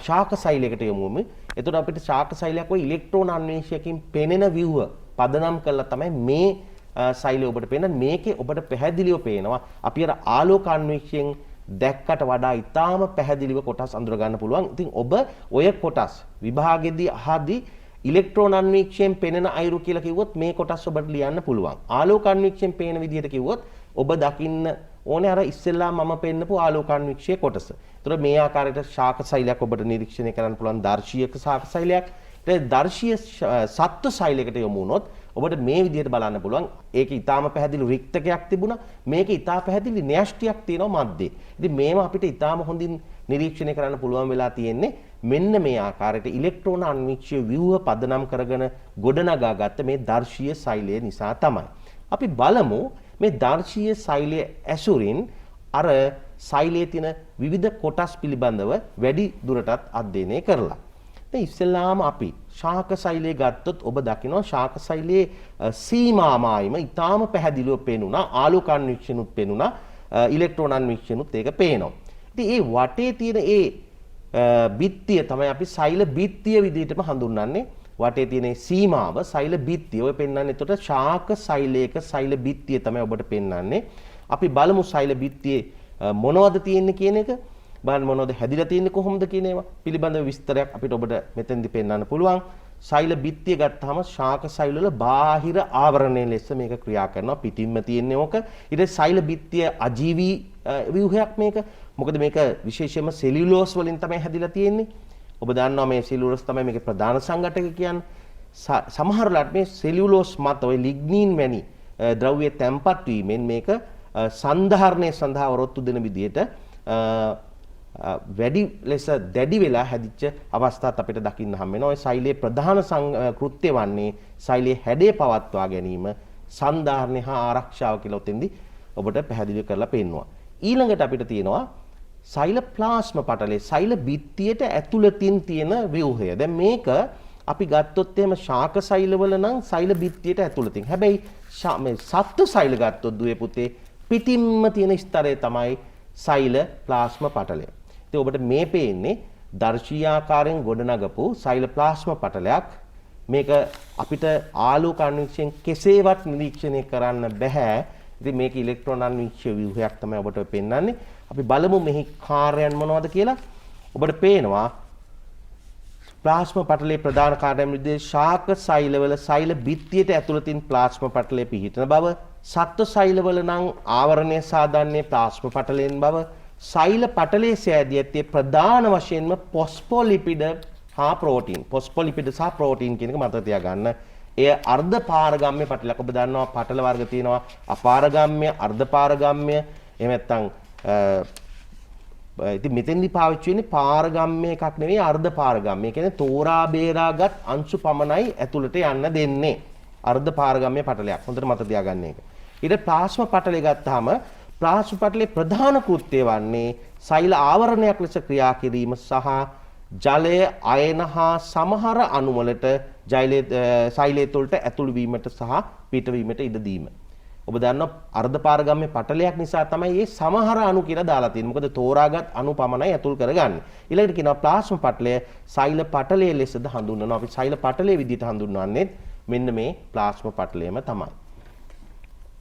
ශාක සෛලයකට යමුමු. ඒතකොට අපිට ශාක සෛලයක් ওই ඉලෙක්ට්‍රෝන අන්වීක්ෂයකින් පෙනෙන ව්‍යුහ පදනම් කරලා තමයි මේ සෛලය ඔබට පේන. මේකේ ඔබට පැහැදිලිව පේනවා අපි අර ආලෝක අන්වීක්ෂයෙන් දැක්කට වඩා ඊටාම පැහැදිලිව කොටස් අඳුර ගන්න පුළුවන්. ඉතින් ඔබ ඔය කොටස් විභාගෙදී අහදී ඉලෙක්ට්‍රෝන අන්වීක්ෂයෙන් පෙනෙන අයුරු කියලා කිව්වොත් මේ කොටස් ඔබට ලියන්න පුළුවන්. ආලෝක අන්වීක්ෂයෙන් පේන විදිහට කිව්වොත් ඔබ දකින්න ඕනේ අර ඉස්සෙල්ලා මම පෙන්නපු ආලෝක අන්වීක්ෂයේ කොටස. ඒතර මේ ආකාරයට ශාක සෛලයක් ඔබට නිරීක්ෂණය කරන්න පුළුවන් දර්ශීයක ශාක සෛලයක්. ඒ දර්ශීය සත්ව සෛලයකට යොමු වුණොත් ඔබට මේ විදිහට බලන්න පුළුවන්. ඒක ඊටාම පැහැදිලි රික්තකයක් තිබුණා. මේක ඊටා පැහැදිලි න්‍යෂ්ටියක් තියෙනවා මැද්දේ. ඉතින් මේව අපිට ඊටාම හොඳින් නිරීක්ෂණය කරන්න පුළුවන් වෙලා තියෙන්නේ මෙන්න මේ ආකාරයට ඉලෙක්ට්‍රෝන අන්වීක්ෂය ව්‍යුහ පදනම් කරගෙන ගොඩනගාගත්ත මේ දර්ශීය සෛලය නිසා තමයි. අපි බලමු මේ දර්ශීය සෛලය ඇසුරින් අර සෛලයේ තියෙන විවිධ කොටස් පිළිබඳව වැඩි දුරටත් අධ්‍යයනය කරලා. දැන් ඉස්සෙල්ලාම අපි ශාක සෛලය ගත්තොත් ඔබ දකිනවා ශාක සෛලයේ සීමාමායිම ඊටාම පැහැදිලිව පේනුණා. ආලෝක අන්වීක්ෂණුත් පේනුණා. ඉලෙක්ට්‍රෝන අන්වීක්ෂණුත් ඒක පේනවා. ඉතින් ඒ වටේ තියෙන ඒ බිත්තිය තමයි අපි සෛල බිත්තිය විදිහටම හඳුන්වන්නේ. වටේ තියෙන සීමාව සෛල බිත්තිය. ඔය පෙන්වන්නේ එතකොට ශාක සෛලයක සෛල බිත්තිය තමයි ඔබට පෙන්වන්නේ. අපි බලමු සෛල බිත්තියේ මොනවද තියෙන්නේ කියන එක. බලන්න මොනවද හැදිලා තියෙන්නේ කොහොමද කියන ඒවා පිළිබඳව විස්තරයක් අපිට ඔබට මෙතෙන්දි පෙන්වන්න පුළුවන්. සෛල බිත්තිය ගත්තාම ශාක සෛල වල බාහිර ආවරණය ලෙස මේක ක්‍රියා කරනවා. පිටින්ම තියෙන්නේ ඕක. ඊට සෛල බිත්තිය අජීවී ව්‍යුහයක් මේක. මොකද මේක විශේෂයෙන්ම සෙලියුලෝස් වලින් තමයි හැදිලා තියෙන්නේ. ඔබ දන්නවා මේ සෙලියුලෝස් තමයි මේකේ ප්‍රධාන සංඝටක කියන්නේ. සමහර වෙලාවට මේ සෙලියුලෝස් මත ඔය ලිග්නින් වැනි ද්‍රව්‍ය තැම්පත් වීමෙන් මේක සංධාරණය සඳහා වරොත්තු දෙන විදිහට වැඩි ලෙස දැඩි වෙලා හැදිච්ච අවස්ථාත් අපිට දකින්න හම් වෙනවා. ඔය සෛලයේ ප්‍රධාන කෘත්‍ය වන්නේ සෛලයේ හැඩය පවත්වා ගැනීම, සංධාරණය හා ආරක්ෂාව කියලා උතෙන්දී ඔබට පැහැදිලි කරලා පෙන්නවා. ඊළඟට අපිට තියෙනවා සෛල ප්ලාස්ම පටලේ සෛල බිත්තියට ඇතුළතින් තියෙන ව්‍යුහය. දැන් මේක අපි ගත්තොත් එහෙම ශාක සෛලවල නම් සෛල බිත්තියට ඇතුළතින්. හැබැයි මේ සත්ත්ව සෛල ගත්තොත් දුවේ පුතේ පිටින්ම තියෙන ස්තරය තමයි සෛල ප්ලාස්ම පටලය. ඉතින් ඔබට මේ පේන්නේ දර්ශීයාකාරයෙන් ගොඩනගපු සෛල ප්ලාස්ම පටලයක්. මේක අපිට ආලෝක අන්වීක්ෂයෙන් කෙසේවත් නිරීක්ෂණය කරන්න බෑ. ඉතින් මේක ඉලෙක්ට්‍රෝන අන්වීක්ෂය ව්‍යුහයක් තමයි ඔබට පෙන්වන්නේ. අපි බලමු මෙහි කාර්යයන් මොනවද කියලා. ඔබට පේනවා ප්ලාස්ම පටලයේ ප්‍රධාන කාර්යයන් විදිහට ශාක සෛලවල සෛල බිත්තියට ඇතුළතින් ප්ලාස්ම පටලය පිහිටන බව, සත්ත්ව සෛලවල නම් ආවරණය සාධන්නේ ප්ලාස්ම පටලයෙන් බව, සෛල පටලයේ සෑදී ඇත්තේ ප්‍රධාන වශයෙන්ම ෆොස්ෆොලිපිඩ හා ප්‍රෝටීන්. ෆොස්ෆොලිපිඩ සහ ප්‍රෝටීන් කියන එක මතක තියාගන්න. එය අර්ධ පාරගම්ම්‍ය පටලයක්. ඔබ දන්නවා පටල වර්ග තියෙනවා අපාරගම්ම්‍ය, අර්ධ පාරගම්ම්‍ය, එහෙම නැත්නම් ඉතින් මෙතෙන්දි පාවිච්චි වෙන්නේ පාරගම්ම්‍ය එකක් නෙවෙයි අර්ධ පාරගම්ම්‍ය. ඒ කියන්නේ තෝරා බේරාගත් අංශු පමණයි ඇතුළට යන්න දෙන්නේ. අර්ධ පාරගම්ම්‍ය පටලයක්. හොඳට මතක තියාගන්න ඒක. ඊට ප්ලාස්ම පටලය ගත්තාම ප්ලාස්ම පටලයේ ප්‍රධාන කෘත්‍යය වන්නේ සෛල ආවරණයක් ලෙස ක්‍රියා කිරීම සහ ජලය, අයන හා සමහර අණු වලට සෛලය තුළට ඇතුළු වීමට සහ පිටවීමට ඉඩ දීම. ඔබ දන්නවා අර්ධ පාරගම්ම්‍ය පටලයක් නිසා තමයි මේ සමහර අණු කියලා දාලා තියෙන්නේ. මොකද තෝරාගත් අණු පමණයි ඇතුල් කරගන්නේ. ඊළඟට කියනවා ප්ලාස්ම පටලය සෛල පටලයේ ලෙසද හඳුන්වනවා. අපි සෛල පටලයේ විදිහට හඳුන්වන්නේ මෙන්න මේ ප්ලාස්ම පටලයම තමයි.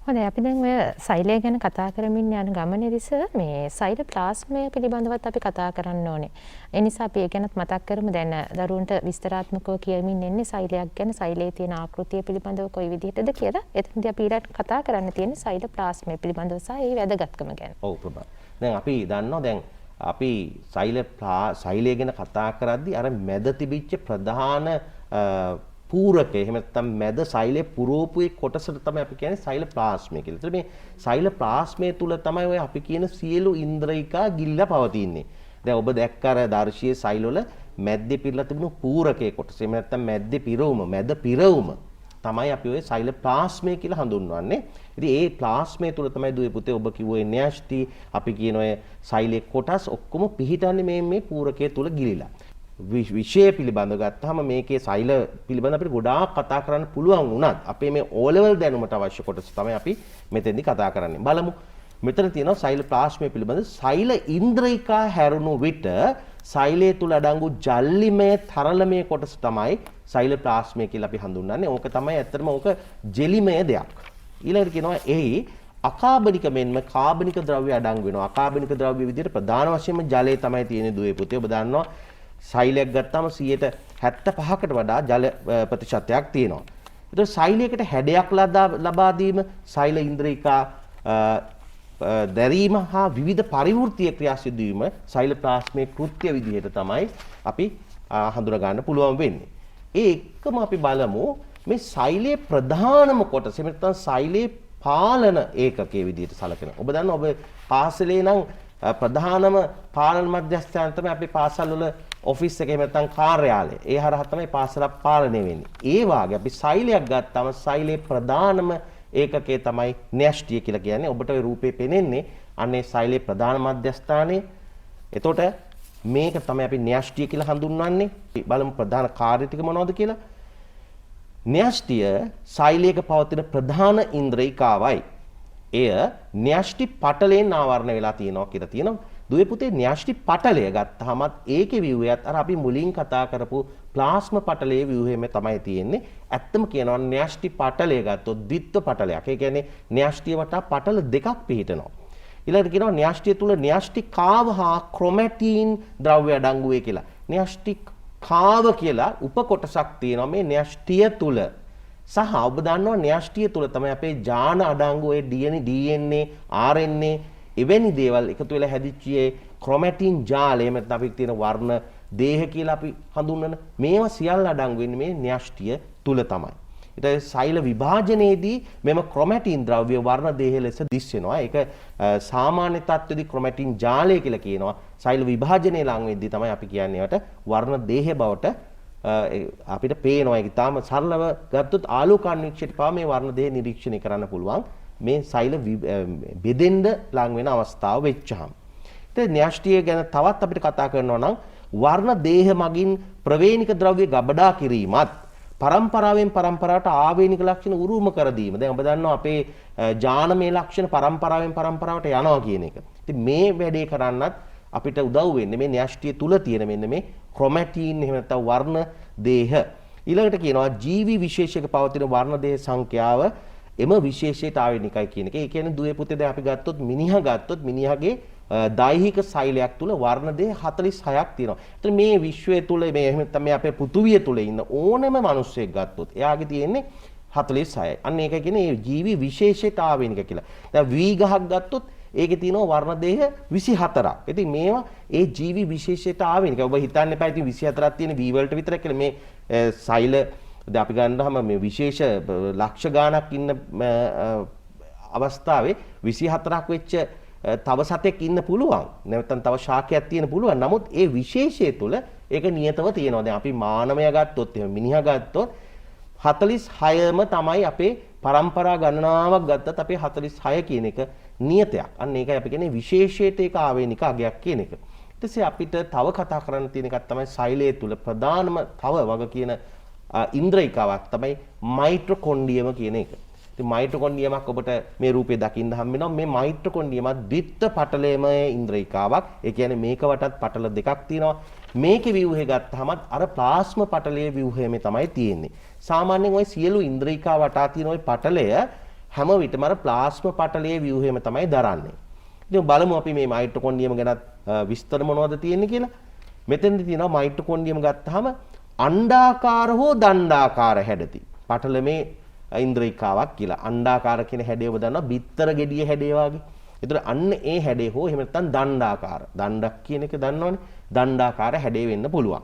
හොඳයි අපි දැන් ඔය සෛලය ගැන කතා කරමින් යන ගමනේදීස මේ සෛල ප්ලාස්මය පිළිබඳවත් අපි කතා කරන්න ඕනේ. ඒ නිසා අපි ඒ ගැනත් මතක් කරමු. දැන් දරුවන්ට විස්තරාත්මකව කියමින් ඉන්නේ සෛලයක් ගැන, සෛලයේ තියෙන ආකෘතිය පිළිබඳව කොයි විදිහටද කියලා. එතනදී අපි ඊළඟට කතා කරන්න තියෙන්නේ සෛල ප්ලාස්මය පිළිබඳව සහ ඒ වැදගත්කම ගැන. ඔව් ප්‍රභා. දැන් අපි දන්නවා දැන් අපි සෛලය ගැන කතා කරද්දී අර මැද තිබිච්ච ප්‍රධාන පූරකය එහෙම නැත්නම් මැද සෛලයේ පුරෝපුවේ කොටසට තමයි අපි කියන්නේ සෛල ප්ලාස්මය කියලා. ඒතර මේ සෛල ප්ලාස්මය තුල තමයි ඔය අපි කියන සියලු ඉන්ද්‍රියකා ගිලිලා පවතින්නේ. දැන් ඔබ දැක්ක අර දර්ශීය සෛලවල මැද්දේ පිරලා තිබුණු පූරකයේ කොටස එහෙම නැත්නම් මැද්දේ පිරවුම, මැද පිරවුම තමයි අපි ඔය සෛල ප්ලාස්මය කියලා හඳුන්වන්නේ. ඉතින් ඒ ප්ලාස්මය තුල තමයි දුවේ පුතේ ඔබ කිව්වේ න්‍යෂ්ටි අපි කියන ඔය සෛලයේ කොටස් ඔක්කොම පිහිටන්නේ මේ පූරකයේ තුල ගිලිලා. විෂය පිළිබඳව ගත්තාම මේකේ සෛල පිළිබඳව අපිට ගොඩාක් කතා කරන්න පුළුවන් වුණත් අපේ මේ O level දැනුමට අවශ්‍ය කොටස තමයි අපි මෙතෙන්දි කතා කරන්නේ. බලමු. මෙතන තියෙනවා සෛල ප්ලාස්මය පිළිබඳ සෛල ඉන්ද්‍රියකා හැරුණු විට සෛලයේ තුල අඩංගු ජල්ලිමය තරලමය කොටස තමයි සෛල ප්ලාස්මය කියලා අපි හඳුන්වන්නේ. ඕක තමයි ඇත්තටම ඕක ජෙලිමය දෙයක්. ඊළඟට කියනවා එහි අකාබනික මෙන්ම කාබනික ද්‍රව්‍ය අඩංගු වෙනවා. අකාබනික ද්‍රව්‍ය විදිහට ප්‍රධාන වශයෙන්ම ජලය තමයි තියෙන්නේ දුවේ පුතේ. ඔබ දන්නවා සෛලයක් ගත්තාම 100ට 75කට වඩා ජල ප්‍රතිශතයක් තියෙනවා. ඒතකොට සෛලයකට හැඩයක් ලබා දීම, සෛල ඉන්ද්‍රිකා දැරීම හා විවිධ පරිවෘත්තීය ක්‍රියා සිදු වීම සෛලප්ලාස්මයේ කෘත්‍ය විදිහට තමයි අපි හඳුනා ගන්න පුළුවන් වෙන්නේ. ඒ එක්කම අපි බලමු මේ සෛලයේ ප්‍රධානම කොටස නැත්නම් සෛලයේ පාලන ඒකකයේ විදිහට සැලකෙන. ඔබ දන්නවා ඔබ පාසලේ නම් ප්‍රධානම පාලන මධ්‍යස්ථාන තමයි අපි පාසල් වල ඔෆිස් එකේ නැත්නම් කාර්යාලය. ඒ හරහා තමයි පාසලක් පාලනය වෙන්නේ. ඒ වාගේ අපි සෛලයක් ගත්තාම සෛලයේ ප්‍රධානම ඒකකයේ තමයි න්‍යෂ්ටිය කියලා කියන්නේ. ඔබට ওই රූපේ පෙනෙන්නේ අන්නේ සෛලයේ ප්‍රධාන මධ්‍යස්ථානයේ. එතකොට මේක තමයි අපි න්‍යෂ්ටිය කියලා හඳුන්වන්නේ. බලමු ප්‍රධාන කාර්ය ටික මොනවද කියලා. න්‍යෂ්ටිය සෛලයක පවතින ප්‍රධාන ඉන්ද්‍රිකාවයි. එය න්‍යෂ්ටි පටලයෙන් ආවරණය වෙලා තියෙනවා කියලා තියෙනවා. දුවේ පුතේ න්‍යෂ්ටි පටලය ගත්තාමත් ඒකේ ව්‍යුහයත් අර අපි මුලින් කතා කරපු ප්ලාස්ම පටලයේ ව්‍යුහයම තමයි තියෙන්නේ. ඇත්තම කියනවා න්‍යෂ්ටි පටලය ගත්තොත් ද්විත්ව පටලයක්. ඒ කියන්නේ න්‍යෂ්ටිය වටා පටල දෙකක් පිහිටනවා. ඊළඟට කියනවා න්‍යෂ්ටිය තුල න්‍යෂ්ටිකාව හා ක්‍රොමැටින් ද්‍රව්‍ය අඩංගු වේ කියලා. න්‍යෂ්ටිකාව කියලා උපකොටසක් තියෙනවා මේ න්‍යෂ්ටිය තුල. සහ ඔබ දන්නවා න්‍යෂ්ටිය තුල තමයි අපේ ජාන අඩංගු ඒ DNA, RNA එවැනි දේවල් එකතු වෙලා හැදිච්ච ඒ ක්‍රොමැටින් ජාලය මෙතන අපි තියෙන වර්ණ දේහ කියලා අපි හඳුන්වන මේවා සියල්ල අඩංගු වෙන්නේ මේ න්‍යෂ්ටිය තුල තමයි. ඊට පස්සේ සෛල විභාජනයේදී මෙම ක්‍රොමැටින් ද්‍රව්‍ය වර්ණ දේහ ලෙස දිස් වෙනවා. ඒක සාමාන්‍ය තත්ත්වයේදී ක්‍රොමැටින් ජාලය කියලා කියනවා. සෛල විභාජනයේ ලං වෙද්දී තමයි අපි කියන්නේ ඒකට වර්ණ දේහ බවට අපිට පේනවා. ඒක තාම සරලව ගත්තොත් ආලෝකාන්වීක්ෂයට පාව මේ වර්ණ දේහ නිරීක්ෂණය කරන්න පුළුවන්. මේ සෛල බෙදෙන්න ලං වෙන අවස්ථාව වෙච්චහම. ඉතින් න්‍යෂ්ටිය ගැන තවත් අපිට කතා කරනවා නම් වර්ණ දේහ මගින් ප්‍රවේණික ද්‍රව්‍ය ගබඩා කිරීමත් පරම්පරාවෙන් පරම්පරාවට ආවේනික ලක්ෂණ උරුම කර දීම. දැන් ඔබ දන්නවා අපේ ජානමය ලක්ෂණ පරම්පරාවෙන් පරම්පරාවට යනවා කියන එක. ඉතින් මේ වැඩේ කරන්නත් අපිට උදව් වෙන්නේ මේ න්‍යෂ්ටිය තුල තියෙන මෙන්න මේ ක්‍රොමැටින් එහෙම නැත්නම් වර්ණ දේහ. ඊළඟට කියනවා ජීවි විශේෂයක පවතින වර්ණ දේහ සංඛ්‍යාව එම විශේෂයට ආවේනිකයි කියන එක. ඒ කියන්නේ දුවේ පුතේ දැන් අපි ගත්තොත් මිනිහගේ දෛහික සෛලයක් තුල වර්ණ දේහ 46ක් තියෙනවා. ඒතර මේ විශ්වය තුල මේ එහෙම නැත්නම් මේ අපේ පෘථුවිය තුල ඉන්න ඕනෑම මිනිස්සෙක් ගත්තොත් එයාගේ තියෙන්නේ 46යි. අන්න ඒකයි කියන්නේ මේ ජීවි විශේෂයට ආවේනික කියලා. දැන් වී ගහක් ගත්තොත් ඒකේ තියෙනවා වර්ණ දේහ 24ක්. ඉතින් මේවා ඒ ජීවි විශේෂයට ආවේනික. ඔබ හිතන්න එපා ඉතින් 24ක් තියෙන වී වලට විතරක් කියලා මේ සෛල දැන් අපි ගන්නවා මේ විශේෂ ලක්ෂ ගාණක් ඉන්න අවස්ථාවේ 24ක් වෙච්ච තව සතෙක් ඉන්න පුළුවන්. නැත්නම් තව ශාකයක් තියෙන පුළුවන්. නමුත් ඒ විශේෂය තුල ඒක නියතව තියෙනවා. දැන් අපි මානවයා ගත්තොත් එහෙම මිනිහා ගත්තොත් 46ම තමයි අපේ පරම්පරා ගණනාවක් ගත්තත් අපේ 46 කියන එක නියතයක්. අන්න ඒකයි අපි කියන්නේ විශේෂයට ඒක ආවේනික අගයක් කියන එක. ඊට පස්සේ අපිට තව කතා කරන්න තියෙන එකක් තමයි සෛලය තුල ප්‍රධානම තව වග කියන ඉන්ද්‍රිකාවක් තමයි මයිටොකොන්ඩ්‍රියම කියන එක. ඉතින් මයිටොකොන්ඩ්‍රියමක් ඔබට මේ රූපේ දකින්න හම් වෙනවා. මේ මයිටොකොන්ඩ්‍රියමත් ද්විත්ව පටලයේම ඉන්ද්‍රිකාවක්. ඒ කියන්නේ මේක වටත් පටල දෙකක් තියෙනවා. මේකේ ව්‍යුහය ගත්තාමත් අර ප්ලාස්ම පටලයේ ව්‍යුහයම තමයි තියෙන්නේ. සාමාන්‍යයෙන් ওই සියලු ඉන්ද්‍රිකා වටා තියෙන ওই පටලය හැම විටම අර ප්ලාස්ම පටලයේ ව්‍යුහයම තමයි දරන්නේ. ඉතින් බලමු අපි මේ මයිටොකොන්ඩ්‍රියම ගැන විස්තර මොනවද තියෙන්නේ කියලා. මෙතෙන්දි තියෙනවා මයිටොකොන්ඩ්‍රියම ගත්තාම අණ්ඩාකාර හෝ දණ්ඩාකාර හැඩති. පටලමේ ඉන්ද්‍රිකාවක් කියලා. අණ්ඩාකාර කියන හැඩය ඔබ දන්නවා බිත්තර ගෙඩිය හැඩය වගේ. ඒතර අන්න ඒ හැඩය හෝ එහෙම නැත්නම් දණ්ඩාකාර. දණ්ඩක් කියන එක දන්නවනේ. දණ්ඩාකාර හැඩය වෙන්න පුළුවන්.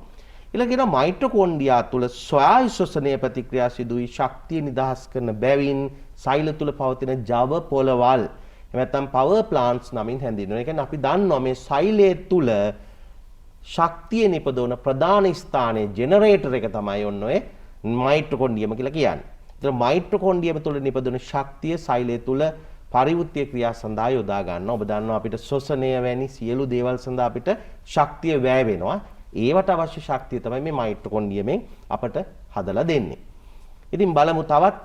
ඊළඟට මයිටොකොන්ඩ්‍රියා තුල ස්වායු ශ්වසනීය ප්‍රතික්‍රියා සිදුවී ශක්තිය නිදහස් කරන බැවින් සෛල තුල පවතින ජව පොළවල් එහෙම නැත්නම් පවර් ප්ලාන්ට්ස් නමින් හැඳින්වෙනවා. ඒ කියන්නේ අපි දන්නවා මේ සෛලයේ තුල ශක්තිය නිපදවන ප්‍රධාන ස්ථානයේ ජෙනරේටර් එක තමයි ඔන්න ඔය මයිටොකොන්ඩ්‍රියම කියලා කියන්නේ. ඒතර මයිටොකොන්ඩ්‍රියම තුල නිපදවන ශක්තිය සෛලය තුල පරිවෘත්තීය ක්‍රියා සඳහා යොදා ගන්නවා. ඔබ දන්නවා අපිට ශ්වසනය වැනි සියලු දේවල් සඳහා අපිට ශක්තිය වැය වෙනවා. ඒවට අවශ්‍ය ශක්තිය තමයි මේ මයිටොකොන්ඩ්‍රියමෙන් අපට හදලා දෙන්නේ. ඉතින් බලමු තවත්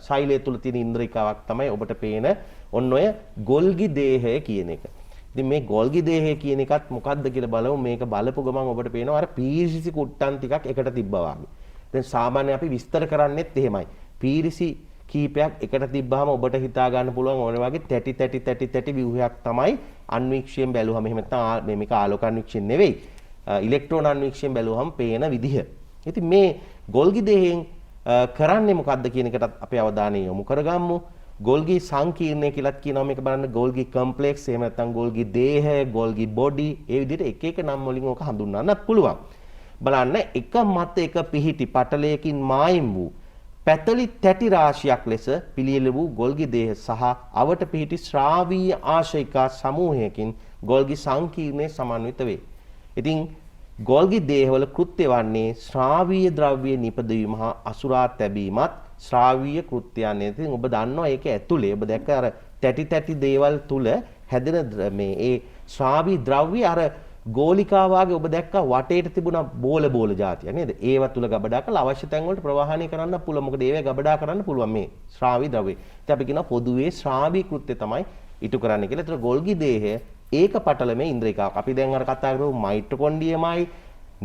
සෛලය තුල තියෙන ඉන්ද්‍රිකාවක් තමයි ඔබට පේන ඔන්න ඔය ගොල්ගි දේහය කියන එක. ඉතින් මේ ගොල්ගි දේහය කියන එකත් මොකක්ද කියලා බලමු. මේක බලපු ගමන් ඔබට පේනවා අර පීරිසි කුට්ටන් ටිකක් එකට තිබ්බා වගේ. දැන් සාමාන්‍ය අපි විස්තර කරන්නේත් එහෙමයි. පීරිසි කීපයක් එකට තිබ්බාම ඔබට හිතා ගන්න පුළුවන් ඕන වගේ තැටි ව්‍යුහයක් තමයි අන්වීක්ෂයෙන් බැලුවම. එහෙම නැත්නම් මේක ආලෝක අන්වීක්ෂයෙන් නෙවෙයි. ඉලෙක්ට්‍රෝන අන්වීක්ෂණයෙන් බැලුවහම පේන විදිහ. ඉතින් මේ ගොල්ගි දේහෙන් කරන්නේ මොකද්ද කියන එකටත් අපේ අවධානය යොමු කරගමු. ගොල්ගි සංකීර්ණය කියලාත් කියනවා මේක බලන්න ගොල්ගි කම්ප්ලෙක්ස් එහෙම නැත්නම් ගොල්ගි දේහය, ගොල්ගි බොඩි ඒ විදිහට එක නම් වලින් ඕක හඳුන්වන්නත් පුළුවන්. බලන්න එක මත එක පිහිටි පටලයකින් මායිම් වූ පැතලි තැටි රාශියක් ලෙස පිළියෙල වූ ගොල්ගි දේහ සහ අවට පිහිටි ශ්‍රාවීය ආශයිකා සමූහයකින් ගොල්ගි සංකීර්ණය සමන්විත වේ. ඉතින් ගොල්ගි දේහවල කෘත්‍ය වන්නේ ශ්‍රාවීය ද්‍රව්‍ය නිපදවීම හා අසුරා තැබීමත් ශ්‍රාවීය කෘත්‍යයන්. ඉතින් ඔබ දන්නවා ඒක ඇතුලේ ඔබ දැක්ක අර තැටි දේවල් තුල හැදෙන මේ ඒ ශ්‍රාවී ද්‍රව්‍ය අර ගෝලිකා වාගේ ඔබ දැක්ක වටේට තිබුණ බෝල જાතිය නේද? ඒව තුල ගබඩා කරලා අවශ්‍ය තැන් වලට ප්‍රවාහණය කරන්න පුළුවන්. මොකද ඒව ගබඩා කරන්න පුළුවන් මේ ශ්‍රාවී ද්‍රව්‍ය. ඉතින් අපි කියනවා පොදුවේ ශ්‍රාවී කෘත්‍ය තමයි ඉටු කරන්න කියලා. ඒතර ගොල්ගි දේහය ඒක පටලමේ ඉන්ද්‍රිකාවක්. අපි දැන් අර කතා කරමු මයිටොකොන්ඩ්‍රියමයි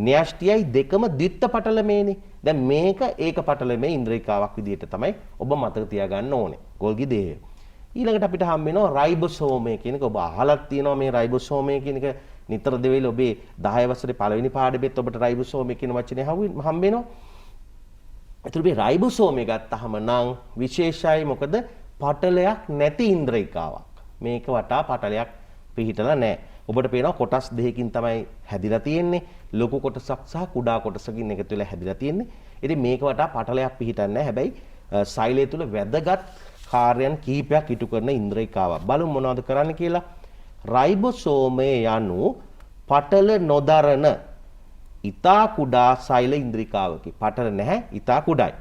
න්‍යෂ්ටියයි දෙකම ද්විත්ව පටලමේනේ. දැන් මේක ඒක පටලමේ ඉන්ද්‍රිකාවක් විදිහට තමයි ඔබ මතක තියාගන්න ඕනේ. ගොල්ගි දේහය. ඊළඟට අපිට හම් වෙනවා රයිබෝසෝමය කියන එක. ඔබ අහලත් තියෙනවා මේ රයිබෝසෝමය කියන එක නිතර දෙවෙලි ඔබේ 10 වසරේ පළවෙනි පාඩමෙත් ඔබට රයිබෝසෝමය කියන වචනේ හම් වෙනවා. ඒතර මේ රයිබෝසෝමය ගත්තහම නම් විශේෂයි මොකද පටලයක් නැති ඉන්ද්‍රිකාවක්. මේක වටා පටලයක් පිහිටලා නැහැ. ඔබට පේනවා කොටස් දෙකකින් තමයි හැදිලා තියෙන්නේ. ලොකු කොටසක් සහ කුඩා කොටසකින් එකතු වෙලා හැදිලා තියෙන්නේ. ඉතින් මේක වටා පටලයක් පිහිටන්නේ නැහැ. හැබැයි සෛලය තුල වැදගත් කාර්යයන් කීපයක් ඉටු කරන ඉන්ද්‍රිකාවක්. බලමු මොනවද කරන්න කියලා. රයිබෝසෝමය යනු පටල නොදරන ඊතා කුඩා සෛල ඉන්ද්‍රිකාවකි. පටල නැහැ, ඊතා කුඩායි.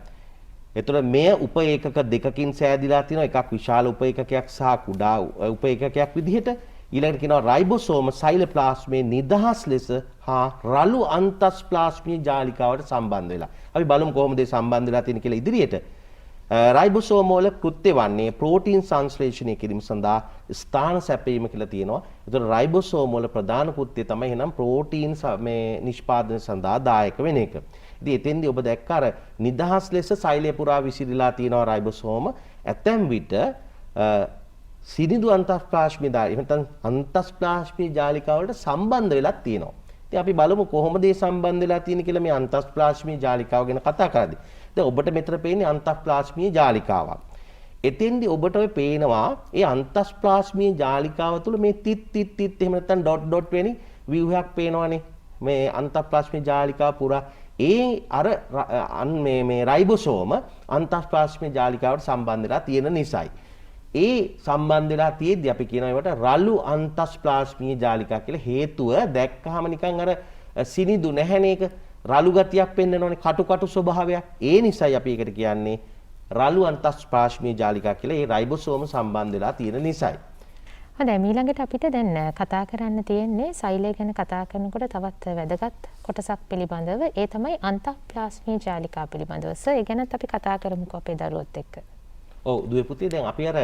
එතකොට මෙය උප ඒකක දෙකකින් සෑදිලා තියෙනවා. එකක් විශාල උප ඒකකයක් සහ කුඩා උප ඒකකයක් විදිහට. ඊළඟට කියනවා රයිබෝසෝම සෛලප්ලාස්මයේ නිදහස් ලෙස හා රළු අන්තස්ප්ලාස්මීය ජාලිකාවට සම්බන්ධ වෙලා. අපි බලමු කොහොමද මේ සම්බන්ධ වෙලා තියෙන්නේ කියලා ඉදිරියට. රයිබෝසෝම වල කෘත්‍ය වන්නේ ප්‍රෝටීන් සංශ්ලේෂණය කිරීම සඳහා ස්ථාන සැපයීම කියලා තියෙනවා. ඒතර රයිබෝසෝම වල ප්‍රධාන කෘත්‍යය තමයි එහෙනම් ප්‍රෝටීන් මේ නිෂ්පාදනය සඳහා දායක වෙන එක. ඉතින් එතෙන්දී ඔබ දැක්ක අර නිදහස් ලෙස සෛලය පුරා විසිරීලා තියෙනවා රයිබෝසෝම. ඇතැම් විට සිනිඳු අන්තස්ප්ලාස්මීය එහෙනම් අන්තස්ප්ලාස්මීය ජාලිකාවලට සම්බන්ධ වෙලා තියෙනවා. ඉතින් අපි බලමු කොහොමද මේ සම්බන්ධ වෙලා තියෙන්නේ කියලා මේ අන්තස්ප්ලාස්මීය ජාලිකාව ගැන කතා කරද්දී. දැන් ඔබට මෙතන පේන්නේ අන්තස්ප්ලාස්මීය ජාලිකාවක්. එතෙන්දී ඔබට ඔය පේනවා ඒ අන්තස්ප්ලාස්මීය ජාලිකාව තුළ මේ තිත් එහෙම නැත්නම් ඩොට් වෙනි ව්‍යුහයක් පේනවනේ. මේ අන්තස්ප්ලාස්මීය ජාලිකාව පුරා ඒ අර මේ රයිබෝසෝම අන්තස්ප්ලාස්මීය ජාලිකාවට සම්බන්ධ වෙලා තියෙන නිසායි. ඒ සම්බන්ධ වෙලා තියෙද්දි අපි කියනවා ඒවට රළු අන්තස්ප්ලාස්මීය ජාලිකා කියලා. හේතුව දැක්කහම නිකන් අර සිනිදු නැහැනේ ඒක. රළු ගතියක් පෙන්වනෝනේ, කටු ස්වභාවයක්. ඒ නිසායි අපි ඒකට කියන්නේ රළු අන්තස්ප්ලාස්මීය ජාලිකා කියලා. ඒ රයිබෝසෝම සම්බන්ධ වෙලා තියෙන නිසායි. හොඳයි, ඊළඟට අපිට දැන් කතා කරන්න තියෙන්නේ සෛලය ගැන කතා කරනකොට තවත් වැදගත් කොටසක් පිළිබඳව. ඒ තමයි අන්තස්ප්ලාස්මීය ජාලිකා පිළිබඳව. ඒ ගැනත් අපි කතා කරමුකෝ අපේ දරුවොත් එක්ක. ඔව් දුවේ පුතේ, දැන් අපි අර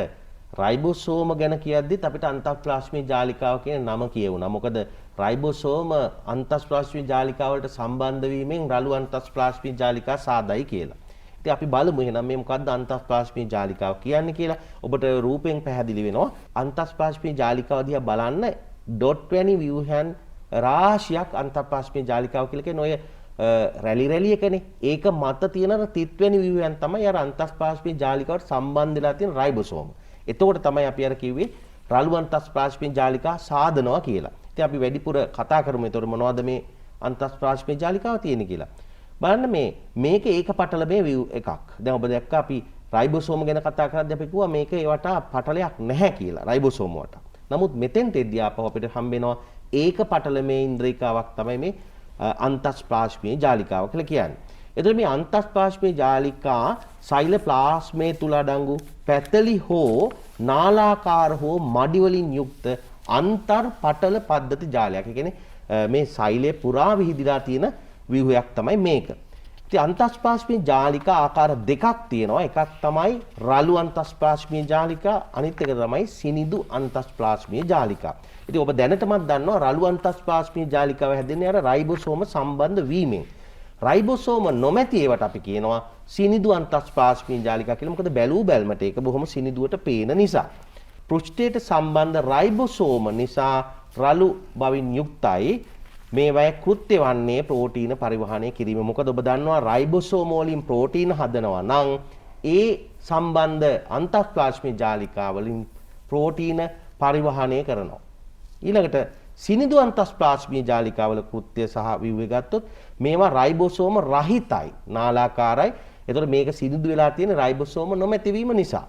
රයිබෝසෝම ගැන කියද්දිත් අපිට අන්තස්ප්ලාස්මීය ජාලිකාව කියන නම කියවුණා. මොකද රයිබෝසෝම අන්තස්ප්ලාස්මීය ජාලිකාවලට සම්බන්ධ වීමෙන් රළු අන්තස්ප්ලාස්මීය ජාලිකා සාදයි කියලා. ඉතින් අපි බලමු එහෙනම් මේ මොකද්ද අන්තස්ප්ලාස්මීය ජාලිකාව කියන්නේ කියලා. ඔබට රූපයෙන් පැහැදිලි වෙනවා. අන්තස්ප්ලාස්මීය ජාලිකාව දිහා බලන්න ඩොට් වැනි ව්‍යුහයන් රාශියක් අන්තස්ප්ලාස්මීය ජාලිකාව කියලා කියන ඔය රැලි එකනේ. ඒක මත තියෙන තිත් වැනි ව්‍යුහයන් තමයි අර අන්තස්ප්ලාස්මීය ජාලිකාවට සම්බන්ධ වෙලා තියෙන රයිබෝසෝම. එතකොට තමයි අපි අර කිව්වේ රළු අන්තස්ප්ලාස්මීය ජාලිකා සාදනවා කියලා. ඉතින් අපි වැඩිපුර කතා කරමු එතකොට මොනවද මේ අන්තස්ප්ලාස්මීය ජාලිකාව තියෙන්නේ කියලා. බලන්න මේක ඒක පටලමේ view එකක්. දැන් ඔබ දැක්ක අපි රයිබෝසෝම ගැන කතා කරද්දී අපි කිව්වා මේක ඒවට පටලයක් නැහැ කියලා රයිබෝසෝම වලට. නමුත් මෙතෙන්ට එද්දී ආපහු අපිට හම්බ වෙනවා ඒක පටලමේ ඉන්ද්‍රිකාවක් තමයි මේ අන්තස්ප්ලාස්මීය ජාලිකාව කියලා කියන්නේ. එතකොට මේ අන්තස්ප්ලාස්මීය ජාලිකා සෛලප්ලාස්මයේ තුල අඩංගු පැතලි හෝ නාලාකාර හෝ මඩි වලින් යුක්ත අන්තර් පටල පද්ධති ජාලයක්. ඒ කියන්නේ මේ සෛලයේ පුරා විහිදිලා තියෙන ව්‍යුහයක් තමයි මේක. ඉතින් අන්තස්ප්ලාස්මීය ජාලිකා ආකාර දෙකක් තියෙනවා. එකක් තමයි රළු අන්තස්ප්ලාස්මීය ජාලිකා, අනිත් එක තමයි සිනිඳු අන්තස්ප්ලාස්මීය ජාලිකා. ඉතින් ඔබ දැනටමත් දන්නවා රළු අන්තස්ප්ලාස්මීය ජාලිකාව හැදෙන්නේ අර රයිබෝසෝම සම්බන්ධ වීමෙන්. රයිබෝසෝම නොමැති ඒවට අපි කියනවා සිනිඳු අන්තස්ප්ලාස්මීය ජාලිකා කියලා. මොකද බැලූ බැල්මට ඒක බොහොම සිනිඳුවට පේන නිසා. පෘෂ්ඨයට සම්බන්ධ රයිබෝසෝම නිසා රළු බවින් යුක්තයි. මේවායේ කෘත්‍ය වන්නේ ප්‍රෝටීන පරිවහනය කිරීම. මොකද ඔබ දන්නවා රයිබෝසෝම වලින් ප්‍රෝටීන හදනවා නම් ඒ සම්බන්ධ අන්තଃප්ලාස්මික ජාලිකා වලින් ප්‍රෝටීන පරිවහනය කරනවා. ඊළඟට සිනිඳු අන්තස්ප්ලාස්මීය ජාලිකාවල කෘත්‍ය සහ ව්‍යුහය ගත්තොත් මේවා රයිබෝසෝම රහිතයි, නාලාකාරයි. එතකොට මේක සිනිඳු වෙලා තියෙන රයිබෝසෝම නොමැතිවීම නිසා.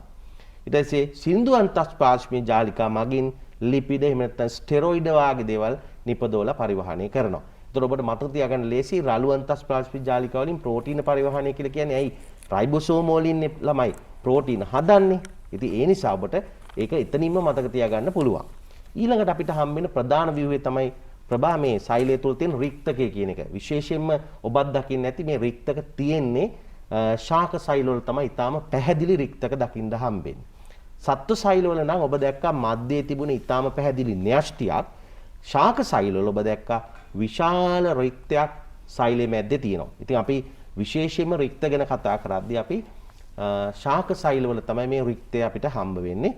ඊට පස්සේ සිනිඳු අන්තස්ප්ලාස්මීය ජාලිකා මගින් ලිපිඩ එහෙම නැත්නම් ස්ටෙරොයිඩ් වාගේ දේවල් නිපදවලා පරිවහනය කරනවා. එතකොට ඔබට මතක තියාගන්න ලේසි රළු අන්තස්ප්ලාස්මීය ජාලිකා වලින් ප්‍රෝටීන පරිවහනය කියලා කියන්නේ ඇයි? රයිබෝසෝම වලින් ළමයි ප්‍රෝටීන හදන්නේ. ඉතින් ඒ නිසා ඔබට ඒක එතනින්ම මතක තියාගන්න පුළුවන්. ඊළඟට අපිට හම්බෙන ප්‍රධාන ව්‍යුහය තමයි ප්‍රභා මේ සෛලය තුල තියෙන රික්තකය කියන එක. විශේෂයෙන්ම ඔබත් දකින්න ඇති මේ රික්තක තියෙන්නේ ශාක සෛල වල තමයි ඊටාම පැහැදිලි රික්තක දකින්න හම්බෙන්නේ. සත්ත්ව සෛල වල නම් ඔබ දැක්කා මැද්දේ තිබුණ ඊටාම පැහැදිලි න්‍යෂ්ටියක්. ශාක සෛල වල ඔබ දැක්කා විශාල රික්තයක් සෛලයේ මැද්දේ තියෙනවා. ඉතින් අපි විශේෂයෙන්ම රික්ත ගැන කතා කරද්දී අපි ශාක සෛල වල තමයි මේ රික්තය අපිට හම්බ වෙන්නේ.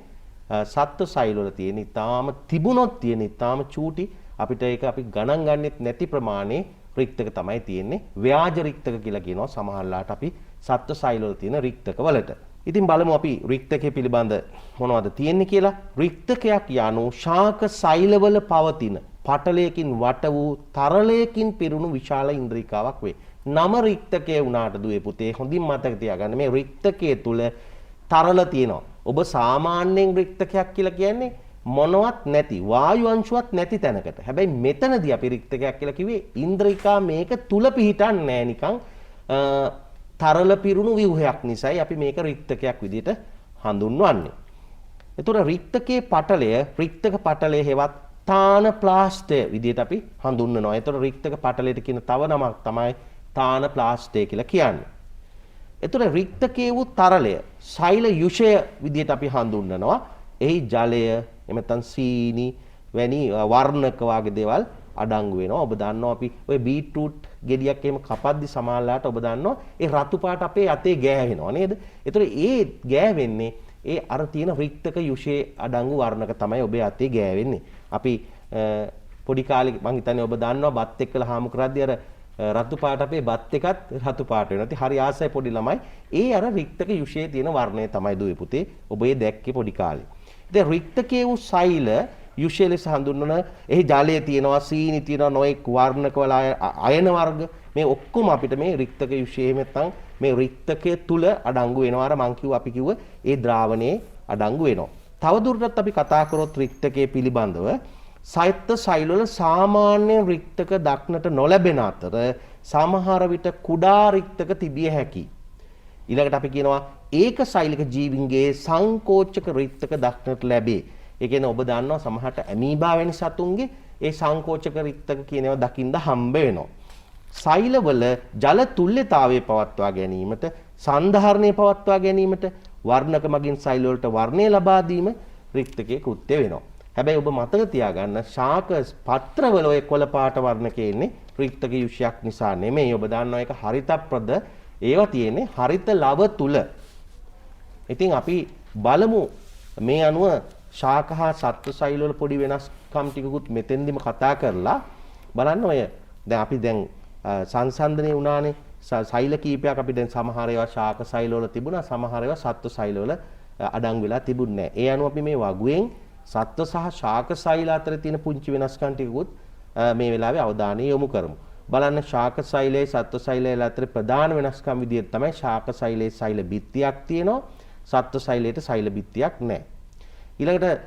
සත්ත්ව සෛල වල තියෙන ඊටාම තිබුණොත් තියෙන ඊටාම චූටි අපිට ඒක අපි ගණන් ගන්නෙත් නැති ප්‍රමාණයේ රික්තක තමයි තියෙන්නේ. ව්‍යාජ රික්තක කියලා කියනවා සමහරලාට අපි සත්ත්ව සෛල වල තියෙන රික්තක වලට. ඉතින් බලමු අපි රික්තකයේ පිළිබඳ මොනවද තියෙන්නේ කියලා. රික්තකයක් යනු ශාක සෛලවල පවතින පටලයකින් වට වූ තරලයකින් පිරුණු විශාල ඉන්ද්‍රිකාවක් වේ. නම රික්තකයේ වුණාට දුවේ පුතේ හොඳින් මතක තියාගන්න මේ රික්තකයේ තුල තරල තියෙනවා. ඔබ සාමාන්‍යයෙන් රික්තකයක් කියලා කියන්නේ මොනවත් නැති වායු අංශුවක් නැති තැනකට. හැබැයි මෙතනදී අපි රික්තකයක් කියලා කිව්වේ ඉන්ද්‍රිකා මේක තුල පිහිටන්නේ නැහැ නිකන් තරල පිරුණු ව්‍යුහයක් නිසායි අපි මේක රික්තකයක් විදිහට හඳුන්වන්නේ. ඒතර රික්තකයේ පටලය රික්තක පටලය හෙවත් තාන ප්ලාස්ටය විදිහට අපි හඳුන්වනවා. ඒතර රික්තක පටලයට කියන තව නමක් තමයි තාන ප්ලාස්ටය කියලා කියන්නේ. එතකොට රික්තකයේ වූ තරලය සෛල යුෂය විදිහට අපි හඳුන්වනවා. එහි ජලය එහෙම නැත්නම් සීනි වැනි වර්ණක වාගේ දේවල් අඩංගු වෙනවා. ඔබ දන්නවා අපි ඔය බීට්රූට් ගෙඩියක් එහෙම කපද්දි සමානලාට ඔබ දන්නවා ඒ රතු පාට අපේ අතේ ගෑවෙනවා නේද? එතකොට ඒ ගෑවෙන්නේ ඒ අර තියෙන රික්තක යුෂයේ අඩංගු වර්ණක තමයි ඔබේ අතේ ගෑවෙන්නේ. අපි පොඩි කාලේ මං හිතන්නේ ඔබ දන්නවා බත් එක්කලා හාමු කරද්දී අර රතු පාට අපේ බත් එකත් රතු පාට වෙනවා. ඉතින් හරි ආසයි පොඩි ළමයි. ඒ අර රික්තක යුෂයේ තියෙන වර්ණය තමයි දුවේ පුතේ. ඔබ ඒ දැක්කේ පොඩි කාලේ. ඉතින් රික්තකයේ වූ සෛල යුෂය ලෙස හඳුන්වන එහි ජලය තියෙනවා, සීනි තියෙනවා, නොඑක් වර්ණක වල අයන වර්ග මේ ඔක්කොම අපිට මේ රික්තක යුෂයේ නැත්නම් මේ රික්තකයේ තුල අඩංගු වෙනවා. අර මං අපි කිව්ව ඒ ද්‍රාවණයේ අඩංගු වෙනවා. තවදුරටත් අපි කතා කරොත් රික්තකයේ පිළිබඳව සත්ත්ව සෛල වල සාමාන්‍ය රික්තක දක්නට නොලැබෙන අතර සමහර විට කුඩා රික්තක තිබිය හැකියි. ඊළඟට අපි කියනවා ඒක සෛලික ජීවීන්ගේ සංකෝචක රික්තක දක්නට ලැබේ. ඒ කියන්නේ ඔබ දන්නවා සමහරට ඇමීබා වැනි සතුන්ගේ ඒ සංකෝචක රික්තක කියන ඒවා දකින්න හම්බ වෙනවා. සෛලවල ජල තුල්‍යතාවයේ පවත්වා ගැනීමට, සන්ධාරණයේ පවත්වා ගැනීමට වර්ණක මගින් සෛල වලට වර්ණය ලබා දීම රික්තකයේ කෘත්‍ය වෙනවා. හැබැයි ඔබ මතක තියාගන්න ශාක පත්‍රවල ඔය කොළ පාට වර්ණකේ ඉන්නේ රික්තක යුෂයක් නිසා නෙමෙයි. ඔබ දන්නවා ඒක හරිතප්‍රද ඒවා තියෙන්නේ හරිත ලව තුල. ඉතින් අපි බලමු මේ අනුව ශාක හා සත්ත්ව සෛල වල පොඩි වෙනස්කම් ටිකකුත් මෙතෙන්දිම කතා කරලා බලන්න. ඔය දැන් අපි දැන් සංසන්දනය වුණානේ සෛල කීපයක් අපි දැන් සමහර ඒවා ශාක සෛල වල තිබුණා, සමහර ඒවා සත්ත්ව සෛල වල අඩංගු වෙලා තිබුණේ නැහැ. ඒ අනුව අපි මේ වගුවෙන් සත්ත්ව සහ ශාක සෛල අතර තියෙන පුංචි වෙනස්කම් ටිකකුත් මේ වෙලාවේ අවධානය යොමු කරමු. බලන්න ශාක සෛලයේ සත්ත්ව සෛලයේ අතර ප්‍රධාන වෙනස්කම් විදිහට තමයි ශාක සෛලයේ සෛල බිත්තියක් තියෙනවා, සත්ත්ව සෛලයට සෛල බිත්තියක් නැහැ. ඊළඟට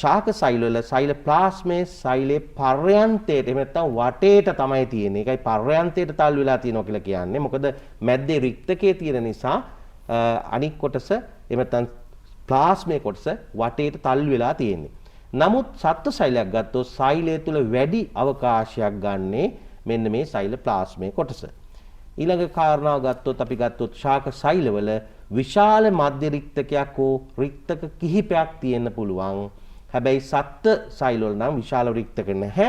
ශාක සෛල වල සෛල ප්ලාස්මේ සෛලයේ පර්යන්තයට එහෙම නැත්නම් වටේට තමයි තියෙන්නේ. ඒකයි පර්යන්තයට තල් වෙලා තියෙනවා කියලා කියන්නේ. මොකද මැද්දේ රික්තකයේ තියෙන නිසා අනික් කොටස එහෙම නැත්නම් ප්ලාස්මේ කොටස වටේට තල් වෙලා තියෙන්නේ. නමුත් සත්ත්ව සෛලයක් ගත්තොත් සෛලය තුල වැඩි අවකාශයක් ගන්නේ මෙන්න මේ සෛල ප්ලාස්මේ කොටස. ඊළඟ කාරණාව ගත්තොත් අපි ගත්තොත් ශාක සෛලවල විශාල මධ්‍ය රික්තකයක් හෝ රික්තක කිහිපයක් තියෙන්න පුළුවන්. හැබැයි සත්ත්ව සෛලවල නම් විශාල රික්තක නැහැ.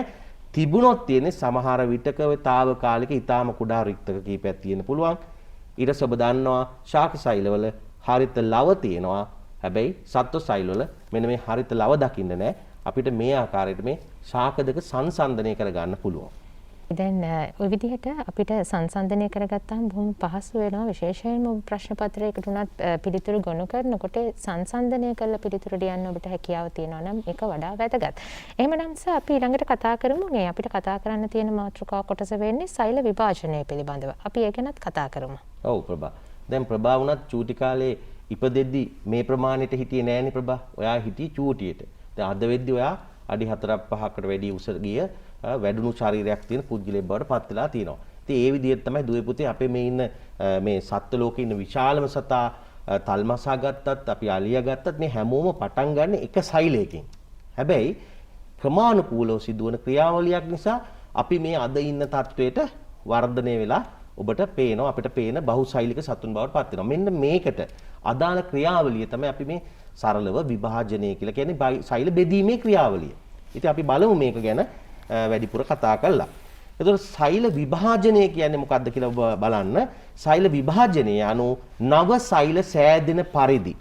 තිබුණොත් තියෙන්නේ සමහර විටක ඔය తాවකාලික ඊටාම කුඩා රික්තක කිහිපයක් තියෙන්න පුළුවන්. ඊට ඔබ දන්නවා ශාක සෛලවල හරිත ලව තියෙනවා. හැබැයි සත්ත්ව සෛලවල මෙන්න මේ හරිත ලව දකින්න නැහැ. අපිට මේ ආකාරයට මේ ශාක දෙක සංසන්දනය කරගන්න පුළුවන්. දැන් ওই විදිහට අපිට සංසන්දනය කරගත්තාම බොහොම පහසු වෙනවා. විශේෂයෙන්ම ප්‍රශ්න පත්‍රයකට උනත් පිළිතුරු ගොනු කරනකොට සංසන්දනය කරලා පිළිතුරු ලියන්න ඔබට හැකියාව තියෙනවා නම් ඒක වඩා වැදගත්. එහෙමනම් අපි ඊළඟට කතා කරමු. මේ අපිට කතා කරන්න තියෙන මාතෘකා කොටස වෙන්නේ සෛල විභාජනය පිළිබඳව. අපි ඒක ගැනත් කතා කරමු. ඔව් ප්‍රභා. දැන් ප්‍රභා වුණත් චූටි කාලේ ඉපදෙද්දි මේ ප්‍රමාණයට හිටියේ නෑනේ ප්‍රභා. ඔයා හිටියේ චූටියට. දැන් අද වෙද්දි ඔයා අඩි 4ක් 5කට වැඩි උස ගිය වැඩුණු ශරීරයක් තියෙන පුද්ගලයෙක් බවට පත් වෙලා තියෙනවා. ඉතින් ඒ විදිහට තමයි දුවේ පුතේ අපේ මේ ඉන්න මේ සත්ත්ව ලෝකේ ඉන්න විශාලම සතා තල්මසා ගත්තත් අපි අලියා ගත්තත් මේ හැමෝම පටන් ගන්න එක සෛලයකින්. හැබැයි ක්‍රමානුකූලව සිදුවන ක්‍රියාවලියක් නිසා අපි මේ අද ඉන්න තත්වයට වර්ධනය වෙලා ඔබට පේනවා අපිට පේන බහුසෛලික සතුන් බවට පත් වෙනවා. මෙන්න මේකට අදාළ ක්‍රියාවලිය තමයි අපි මේ සරලව විභාජනය කියලා කියන්නේ සෛල බෙදීමේ ක්‍රියාවලිය. ඉතින් අපි බලමු මේක ගැන වැඩිපුර කතා කළා. එතකොට සෛල විභාජනය කියන්නේ මොකක්ද කියලා ඔබ බලන්න. සෛල විභාජනය anu නව සෛල සෑදෙන පරිදි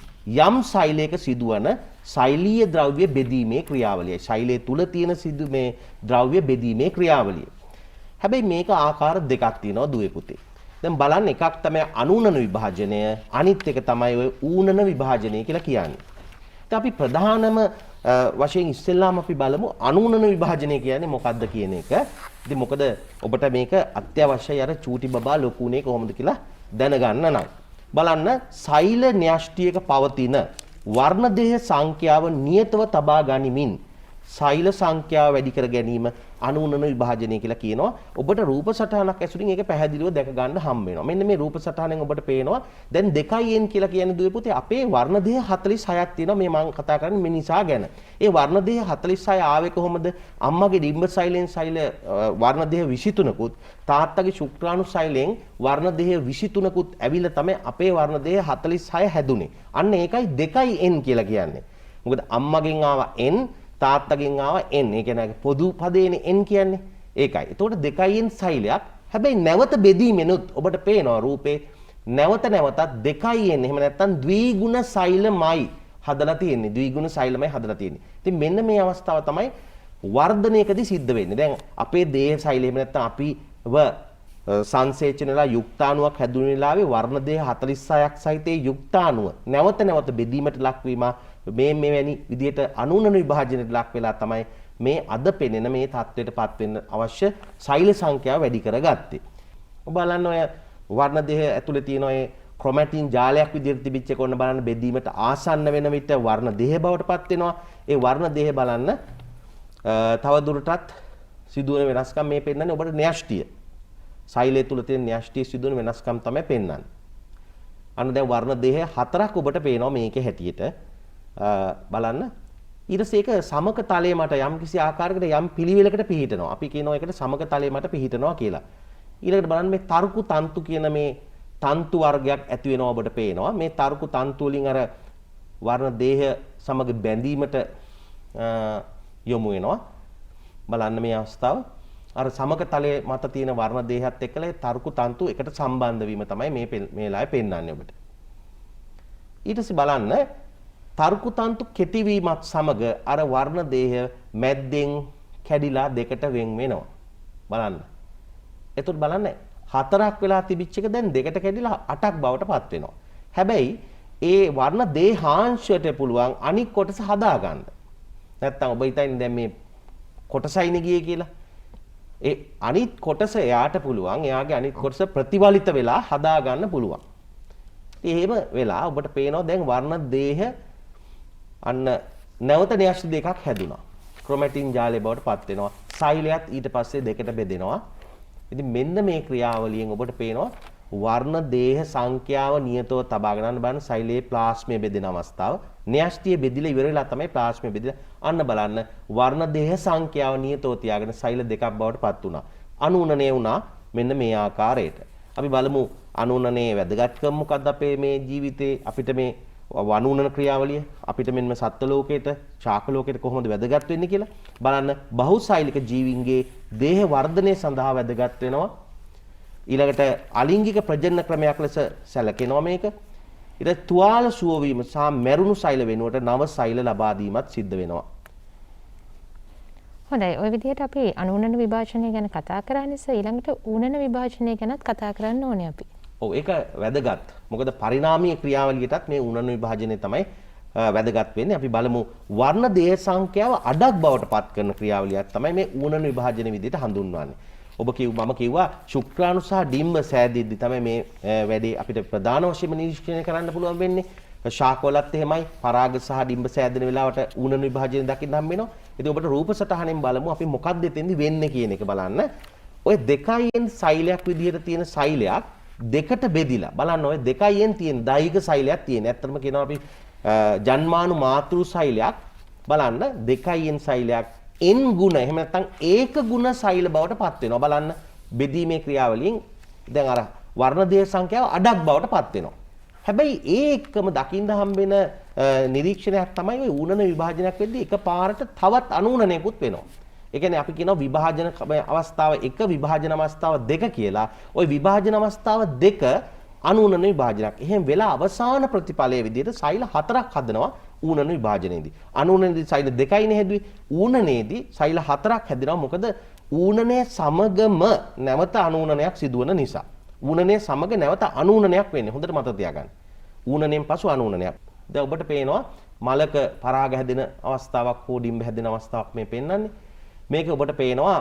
යම් සෛලයක සිදුවන සෛලීය ද්‍රව්‍ය බෙදීමේ ක්‍රියාවලිය. සෛලයේ තුල තියෙන මේ ද්‍රව්‍ය බෙදීමේ ක්‍රියාවලිය. හැබැයි මේක ආකාර දෙකක් තියෙනවා දුවේ පුතේ. දැන් බලන්න එකක් තමයි අනූනන විභාජනය, අනිත් එක තමයි ඔය ඌනන විභාජනය කියලා කියන්නේ. ඉතින් අපි ප්‍රධානම වශයෙන් ඉස්සෙල්ලාම අපි බලමු අනූනන විභාජනය කියන්නේ මොකක්ද කියන එක. ඉතින් මොකද ඔබට මේක අත්‍යවශ්‍යයි අර චූටි බබා ලොකුනේ කොහොමද කියලා දැනගන්න නම්. බලන්න සෛල න්‍යෂ්ටියක පවතින වර්ණදේහ සංඛ්‍යාව නියතව තබා ගනිමින් සෛල සංඛ්‍යාව වැඩි කර ගැනීම අනූනන විභාජනය කියලා කියනවා. ඔබට රූප සටහනක් ඇසුරින් ඒක පැහැදිලිව දැක ගන්න හම්බ වෙනවා. මෙන්න මේ රූප සටහනෙන් ඔබට පේනවා දැන් 2n කියලා කියන්නේ දුවේ පුතේ අපේ වර්ණදේහ 46ක් තියෙනවා. මේ මම කතා කරන්නේ මේ නිසා ගැන. ඒ වර්ණදේහ 46 ආවේ කොහොමද? අම්මගේ ඩිම්බ සෛලෙන් සෛල වර්ණදේහ 23කුත් තාත්තගේ ශුක්‍රාණු සෛලෙන් වර්ණදේහ 23කුත් ඇවිල්ලා තමයි අපේ වර්ණදේහ 46 හැදුනේ. අන්න ඒකයි 2n කියලා කියන්නේ. මොකද අම්මගෙන් ආවා n තාත්තගෙන් ආව n. ඒ කියන්නේ පොදු පදේනේ n කියන්නේ. ඒකයි. එතකොට 2n සෛලයක්. හැබැයි නැවත බෙදීමෙනුත් ඔබට පේනවා රූපේ නැවත නැවතත් 2n එහෙම නැත්නම් ද්විගුණ සෛලමයි හදලා තියෙන්නේ. ද්විගුණ සෛලමයි හදලා තියෙන්නේ. ඉතින් මෙන්න මේ අවස්ථාව තමයි වර්ධනයකදී සිද්ධ වෙන්නේ. දැන් අපේ දේහ සෛලය එහෙම නැත්නම් අපිව සංසේචනලා යුක්තාණුවක් හැදුණු වෙලාවේ වර්ණ දේහ 46ක් සහිතේ යුක්තාණුව නැවත නැවත බෙදීමට ලක්වීම මෙවැනි විදිහට අනූනන විභාජනයට ලක් වෙලා තමයි මේ අද පෙනෙන මේ තත්ත්වයටපත් වෙන්න අවශ්‍ය සෛල සංඛ්‍යාව වැඩි කරගත්තේ. ඔබ බලන්න ඔය වර්ණ දේහ ඇතුලේ තියෙන ඔය ක්‍රොමැටින් ජාලයක් විදිහට තිබිච්ච එක ඔන්න බලන්න බෙදීමට ආසන්න වෙන විට වර්ණ දේහ බවටපත් වෙනවා. ඒ වර්ණ දේහ බලන්න තව දුරටත් සිදුවන වෙනස්කම් මේ පෙන්වන්නේ ඔබට න්‍යෂ්ටිය. සෛලය තුල තියෙන න්‍යෂ්ටිය සිදුවන වෙනස්කම් තමයි පෙන්වන්නේ. අන්න දැන් වර්ණ දේහ 4ක් ඔබට පේනවා මේකේ හැටියට. බලන්න ඊට පස්සේ ඒක සමක තලයේ මට යම් කිසි ආකාරයකට යම් පිළිවෙලකට පිහිටනවා. අපි කියනවා ඒකට සමක තලයේ මට පිහිටනවා කියලා. ඊළඟට බලන්න මේ තර්කු තන්තු කියන මේ තන්තු වර්ගයක් ඇති වෙනවා ඔබට පේනවා. මේ තර්කු තන්තු වලින් අර වර්ණ දේහ සමග බැඳීමට යොමු වෙනවා. බලන්න මේ අවස්ථාව අර සමක තලයේ මත තියෙන වර්ණ දේහත් එක්කලා තර්කු තන්තු එකට සම්බන්ධ වීම තමයි මේ වෙලාවේ පෙන්වන්නේ ඔබට. ඊට පස්සේ බලන්න තර්කු තන්තු කෙටිවීමත් සමග අර වර්ණ දේහ මැද්දෙන් කැඩිලා දෙකට වෙන් වෙනවා. බලන්න. එතකොට බලන්න 4ක් වෙලා තිබිච්ච එක දැන් දෙකට කැඩිලා 8ක් බවට පත් වෙනවා. හැබැයි ඒ වර්ණ දේහාංශයට පුළුවන් අනික් කොටස හදා ගන්න. නැත්තම් ඔබ හිතන්නේ දැන් මේ කොටසයිනේ ගියේ කියලා. ඒ අනිත් කොටස එයාට පුළුවන් එයාගේ අනිත් කොටස ප්‍රතිවලිත වෙලා හදා ගන්න පුළුවන්. ඉතින් එහෙම වෙලා ඔබට පේනවා දැන් වර්ණ දේහ අන්න නැවත න්‍යෂ්ටි දෙකක් හැදුනා. ක්‍රොමැටින් ජාලය බවට පත් වෙනවා. සෛලයත් ඊට පස්සේ දෙකට බෙදෙනවා. ඉතින් මෙන්න මේ ක්‍රියාවලියෙන් ඔබට පේනවා වර්ණ දේහ සංඛ්‍යාව නියතව තබාගෙන යන බලන්න සෛලයේ ප්ලාස්මය බෙදෙන අවස්ථාව. න්‍යෂ්ටිය බෙදිලා ඉවර වෙලා තමයි ප්ලාස්මය බෙදිලා. අන්න බලන්න වර්ණ දේහ සංඛ්‍යාව නියතව තියාගෙන සෛල දෙකක් බවට පත් වුණා. අනූනනය වුණා මෙන්න මේ ආකාරයට. අපි බලමු අනූනනයේ වැදගත්කම මොකක්ද අපේ මේ ජීවිතේ අපිට මේ අනූනන ක්‍රියාවලිය අපිට මෙන්න සත්ත්ව ලෝකයට ශාක ලෝකයට කොහොමද වැදගත් වෙන්නේ කියලා බලන්න. බහුසෛලික ජීවීන්ගේ දේහ වර්ධනය සඳහා වැදගත් වෙනවා. ඊළඟට අලිංගික ප්‍රජනන ක්‍රමයක් ලෙස සැලකෙනවා මේක. ඊට තුවාල සුව වීම සහ මැරුණු සෛල වෙනුවට නව සෛල ලබා දීමත් සිද්ධ වෙනවා. හොඳයි. ওই විදිහට අපි අනුනන විභාජනය ගැන කතා කරා නිසා ඊළඟට ඌනන විභාජනය ගැනත් කතා කරන්න ඕනේ අපි. ඔව් ඒක වැදගත්. මොකද පරිණාමීය ක්‍රියාවලියටත් මේ ඌනන විභාජනය තමයි වැදගත් වෙන්නේ. අපි බලමු වර්ණ දේහ සංඛ්‍යාව අඩක් බවට පත් කරන ක්‍රියාවලියක් තමයි මේ ඌනන විභාජන විදිහට හඳුන්වන්නේ. මම කිව්වා ශුක්‍රාණු සහ ඩිම්බ සෑදෙද්දි තමයි මේ වැඩේ අපිට ප්‍රධාන වශයෙන්ම නිරීක්ෂණය කරන්න පුළුවන් වෙන්නේ. ශාකවලත් එහෙමයි පරාග සහ ඩිම්බ සෑදෙන වෙලාවට ඌනන විභාජනය දකින්න හම්බ වෙනවා. ඉතින් ඔබට රූප සටහනෙන් බලමු අපි මොකක්ද එතෙන්දි වෙන්නේ කියන එක බලන්න. ඔය 2n සෛලයක් විදිහට තියෙන සෛලයක් දෙකට බෙදිලා බලන්න ඔය 2n තියෙන දෛහික සෛලයක් තියෙන. ඇත්තටම කියනවා අපි ජන්මානු මාතෘ සෛලයක් බලන්න 2n සෛලයක් n ගුණ එහෙම නැත්නම් ඒක ගුණ සෛල බවට පත් වෙනවා. බලන්න බෙදීමේ ක්‍රියාවලියෙන් දැන් අර වර්ණ දේහ සංඛ්‍යාව අඩක් බවට පත් වෙනවා. හැබැයි ඒ එක්කම දකින්න හම්බෙන නිරීක්ෂණයක් තමයි ওই ඌනන විභාජනයක් වෙද්දී එකපාරට තවත් අනූනනයකුත් වෙනවා. ඒ කියන්නේ අපි කියනවා විභාජන අවස්ථාව 1 විභාජන අවස්ථාව 2 කියලා. ওই විභාජන අවස්ථාව 2 අනූනන විභාජනයක්. එහෙම වෙලා අවසාන ප්‍රතිඵලයේ විදිහට සෛල 4ක් හදනවා ඌනන විභාජනයේදී. අනූනනයේදී සෛල 2යිනේ හැදුවේ. ඌනනයේදී සෛල 4ක් හැදෙනවා. මොකද ඌනනයේ සමගම නැවත අනූනනයක් සිදුවන නිසා. ඌනනයේ සමග නැවත අනූනනයක් වෙන්නේ. හොඳට මතක තියාගන්න. ඌනනයෙන් පසු අනූනනයක්. දැන් ඔබට පේනවා මලක පරාග හැදෙන අවස්ථාවක් හෝ ඩිම්බ හැදෙන අවස්ථාවක් මේ පෙන්වන්නේ. මේක ඔබට පේනවා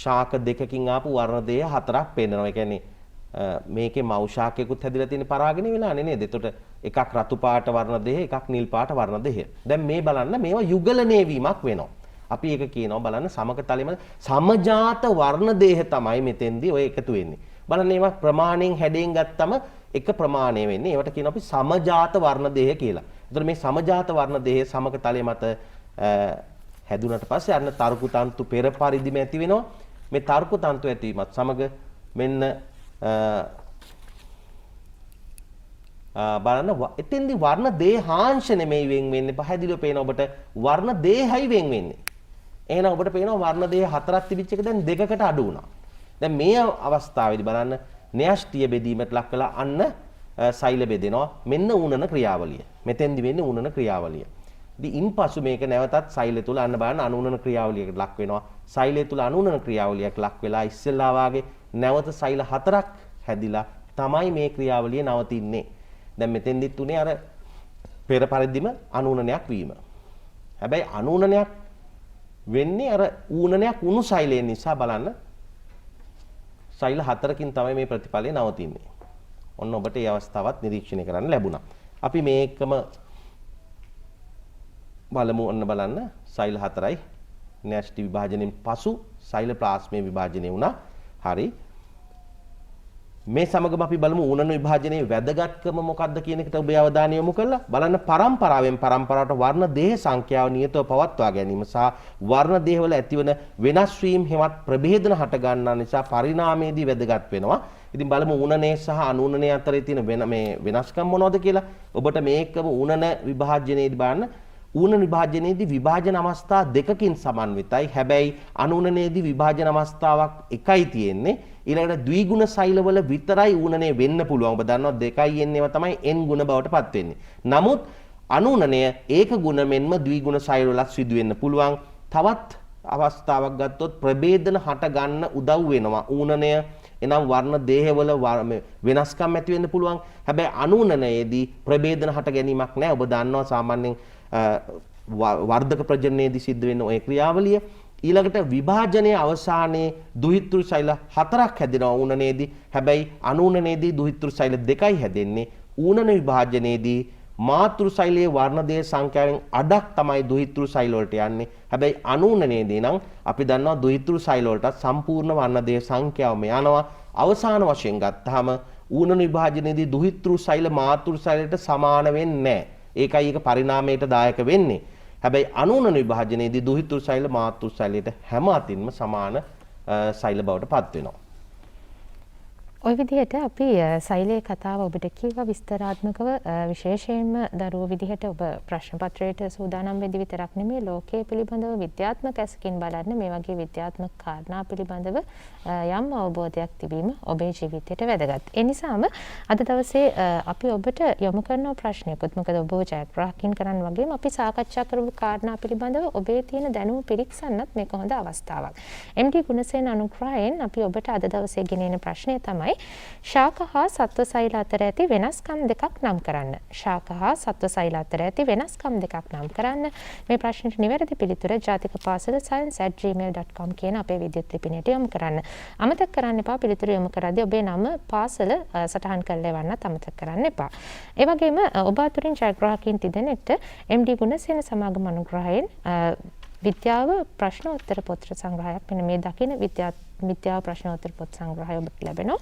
ශාක දෙකකින් ආපු වර්ණ දේහ 4ක් පෙන්වනවා. ඒ කියන්නේ මේකේ මව් ශාකයකුත් හැදිලා තියෙන පරාගනේ වෙලානේ නේද? එතකොට එකක් රතු පාට වර්ණ දේහ, එකක් නිල් පාට වර්ණ දේහ. දැන් මේ බලන්න මේවා යුගලණය වීමක් වෙනවා. අපි ඒක කියනවා බලන්න සමක තලෙම සමජාත වර්ණ දේහ තමයි මෙතෙන්දී ඔය එකතු වෙන්නේ. බලන්න ඒවා ප්‍රමාණයෙන් හැඩයෙන් ගත්තම එක ප්‍රමාණය වෙන්නේ. ඒවට කියනවා අපි සමජාත වර්ණ දේහ කියලා. එතකොට මේ සමජාත වර්ණ දේහ සමක තලයේ මත හැදුනට පස්සේ අන්න තර්කු තන්තු පෙර පරිදිම ඇති වෙනවා. මේ තර්කු තන්තු ඇතිවීමත් සමග මෙන්න බලන්න එතෙන්දී වර්ණ දේහාංශ නෙමෙයි වෙන් වෙන්නේ. පැහැදිලිව පේන ඔබට වර්ණ දේහයි වෙන් වෙන්නේ. එහෙනම් ඔබට පේනවා වර්ණ දේහ 4ක් තිබිච්ච එක දැන් 2කට අඩු වුණා. දැන් මේ අවස්ථාවේදී බලන්න න්‍යෂ්ටිය බෙදීමට ලක් වෙලා අන්න සෛල බෙදෙනවා. මෙන්න ඌනන ක්‍රියාවලිය. මෙතෙන්දි වෙන්නේ ඌනන ක්‍රියාවලිය. ඉතින් ඉන්පසු මේක නැවතත් සෛලය තුල අන්න බලන්න අනූනන ක්‍රියාවලියකට ලක් වෙනවා. සෛලය තුල අනූනන ක්‍රියාවලියක් ලක් වෙලා ඉස්සෙල්ලා වාගේ නැවත සෛල 4ක් හැදිලා තමයි මේ ක්‍රියාවලිය නවතින්නේ. දැන් මෙතෙන්දිත් උනේ අර පෙර පරිදිම අනූනනයක් වීම. හැබැයි අනූනනයක් වෙන්නේ අර ඌනනයක් වුණු සෛලයෙන් නිසා බලන්න සෛල 4කින් තමයි මේ ප්‍රතිඵලය නවතින්නේ. ඔන්න ඔබට මේ අවස්ථාවත් නිරීක්ෂණය කරන්න ලැබුණා. අපි මේකම බලමු. ඔන්න බලන්න සෛල 4යි න්‍යෂ්ටි විභාජනයෙන් පසු සෛල ප්ලාස්මේ විභාජනය වුණා. හරි. මේ සමගම අපි බලමු ඌනන විභාජනයේ වැදගත්කම මොකක්ද කියන එකට ඔබේ අවධානය යොමු කරලා බලන්න පරම්පරාවෙන් පරම්පරාවට වර්ණ දේහ සංඛ්‍යාව නියතව පවත්වා ගැනීම සහ වර්ණ දේහවල ඇතිවන වෙනස් වීම හෙවත් ප්‍රභේදන හට ගන්නා නිසා පරිණාමයේදී වැදගත් වෙනවා. ඉතින් බලමු ඌනනයේ සහ අනූනනයේ අතරේ තියෙන වෙනස්කම් මොනවද කියලා. ඔබට මේකම ඌනන විභාජනයේදී බලන්න ඌනන විභාජනයේදී විභාජන අවස්ථා දෙකකින් සමන්විතයි. හැබැයි අනූනනයේදී විභාජන අවස්ථාවක් එකයි තියෙන්නේ. ඊළඟට ද්විගුණ සෛලවල විතරයි ඌනනය වෙන්න පුළුවන්. ඔබ දන්නවා 2n ඒවා තමයි n ගුණ බවට පත් වෙන්නේ. නමුත් අනූනනය ඒක ගුණ මෙන්ම ද්විගුණ සෛලවල සිදු වෙන්න පුළුවන්. තවත් අවස්ථාවක් ගත්තොත් ප්‍රභේදන හට ගන්න උදව් වෙනවා. ඌනනය එනම් වර්ණ දේහවල වෙනස්කම් ඇති වෙන්න පුළුවන්. හැබැයි අනූනනයේදී ප්‍රභේදන හට ගැනීමක් නැහැ. ඔබ දන්නවා සාමාන්‍යයෙන් වර්ධක ප්‍රජනනයේදී සිද්ධ වෙන ඔය ක්‍රියාවලිය. ඊළඟට විභාජනයේ අවසානයේ දුහිතෘ සෛල 4ක් හැදෙනවා ඌනනයේදී. හැබැයි අනූනනයේදී දුහිතෘ සෛල 2යි හැදෙන්නේ. ඌනන විභාජනයේදී මාතෘ සෛලයේ වර්ණ දේහ සංඛ්‍යාවෙන් අඩක් තමයි දුහිතෘ සෛල වලට යන්නේ. හැබැයි අනූනනයේදී නම් අපි දන්නවා දුහිතෘ සෛල වලට සම්පූර්ණ වර්ණ දේහ සංඛ්‍යාවම යනවා. අවසාන වශයෙන් ගත්තාම ඌනන විභාජනයේදී දුහිතෘ සෛල මාතෘ සෛලයට සමාන වෙන්නේ නැහැ. ඒකයි ඒක පරිණාමයට දායක වෙන්නේ. හැබැයි අනූනන විභාජනයේදී දුහිතෘ සෛල මාතෘ සෛලයට හැම අතින්ම සමාන සෛල බවට පත් වෙනවා. ඔය විදිහට අපි සෛලයේ කතාව ඔබට කිව්වා විස්තරාත්මකව විශේෂයෙන්ම දරුවෝ විදිහට ඔබ ප්‍රශ්න පත්‍රයට සූදානම් වෙද්දී විතරක් නෙමෙයි ලෝකයේ පිළිබඳව විද්‍යාත්මක ඇසකින් බලන්න මේ වගේ විද්‍යාත්මක කාරණා පිළිබඳව යම් අවබෝධයක් තිබීම ඔබේ ජීවිතයට වැදගත්. ඒ නිසාම අද දවසේ අපි ඔබට යොමු කරන ප්‍රශ්නයකුත් මොකද ඔබ ජයග්‍රාහකීන් කරන්න වගේම අපි සාකච්ඡා කරපු කාරණා පිළිබඳව ඔබේ තියෙන දැනුම පිරික්සන්නත් මේක හොඳ අවස්ථාවක්. MD ගුණසේන අනුග්‍රහයෙන් අපි ඔබට අද දවසේ ගෙනෙන ප්‍රශ්නය තමයි ශාක හා සත්ව සෛල අතර ඇති වෙනස්කම් දෙකක් නම් කරන්න. ශාක හා සත්ව සෛල අතර ඇති වෙනස්කම් දෙකක් නම් කරන්න. මේ ප්‍රශ්නෙට නිවැරදි පිළිතුර ජාතික පාසල science@gmail.com කියන අපේ විද්‍යුත් ලිපිනයට යොමු කරන්න. අමතක කරන්න එපා පිළිතුර යොමු කරද්දී ඔබේ නම පාසල සටහන් කරලා එවන්නත් අමතක කරන්න එපා. ඒ වගේම ඔබ අතුරින් ජයග්‍රාහකීන් තිදෙනෙක්ට MD ගුණසේන සමාගම අනුග්‍රහයෙන් විද්‍යාව ප්‍රශ්නෝත්තර පොත් සංග්‍රහයක් මෙන්න මේ දකින විද්‍යාව ප්‍රශ්නෝත්තර පොත් සංග්‍රහය ඔබට ලැබෙනවා.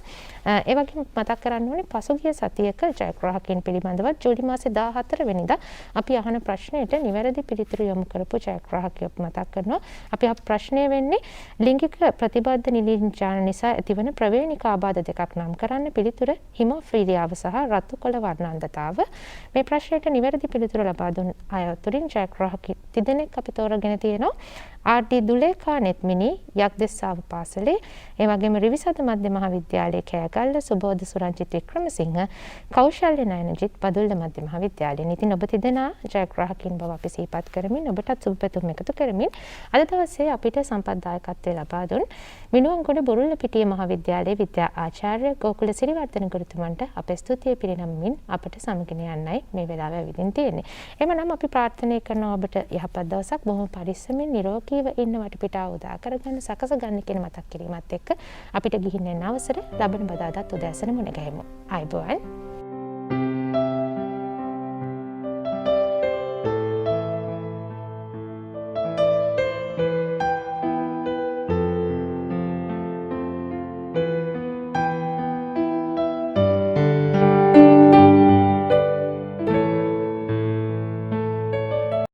ඒ වගේම මතක් කරන්න ඕනේ පසුගිය සතියක ජයග්‍රාහකයන් පිළිබඳව ජූලි මාසේ 14 වෙනිදා අපි අහන ප්‍රශ්නෙට නිවැරදි පිළිතුරු යොමු කරපු ජයග්‍රාහකයෝ මතක් කරනවා. අපි ප්‍රශ්නය වෙන්නේ ලිංගික ප්‍රතිබද්ධ නිලීනජාන නිසා ඇතිවන ප්‍රවේණික ආබාධ දෙකක් නම් කරන්න. පිළිතුර හිමොෆීලියාව සහ රතු කොළ වර්ණාන්ධතාව. මේ ප්‍රශ්නෙට නිවැරදි පිළිතුරු ලබා දුන් අය අතුරින් ජයග්‍රාහක තිදෙනෙක් අපි තෝරාගෙන තියෙනවා. ආර්.ඩී. දුලේඛා නෙත්මිනි යක්දෙස්සාව පාසලේ, ඒ වගේම රිවිසද මධ්‍ය මහාවිද්‍යාලයේ කෑගල්ල සුබෝධ සුරංජිත් වික්‍රමසිංහ, කෞශල්‍ය නයනජිත් බදුල්ල මධ්‍ය මහාවිද්‍යාලයෙන්. ඉතින් ඔබ තිදෙනා ජයග්‍රාහකින් බව අපි සිහිපත් කරමින් ඔබටත් සුබ පැතුම් එකතු කරමින් අද දවසේ අපිට සම්පත්දායකත්වය ලබා දුන් මිනුවන්ගොඩ බොරුල්ලපිටිය මහාවිද්‍යාලයේ විද්‍යා ආචාර්ය ගෝකුල සිරිවර්ධන ගුරුතුමන්ට අපේ ස්තුතිය පිරිනමමින් අපට සමගින යන්නයි මේ වෙලාව ඇවිදින් තියෙන්නේ. එමනම් අපි ප්‍රාර්ථනා කරනවා ඔබට යහපත් දවසක් බොහොම පරිස්සමින් නිරෝගීව ඉන්න වටපිටාව උදා කරගන්න සකස ගන්න කියන මතක් කිරීමත් එක්ක අපිට ගිහින් එන්න අවසර ලබන බදාදාත් උදෑසන මුණ ගැහෙමු. ආයුබෝවන්.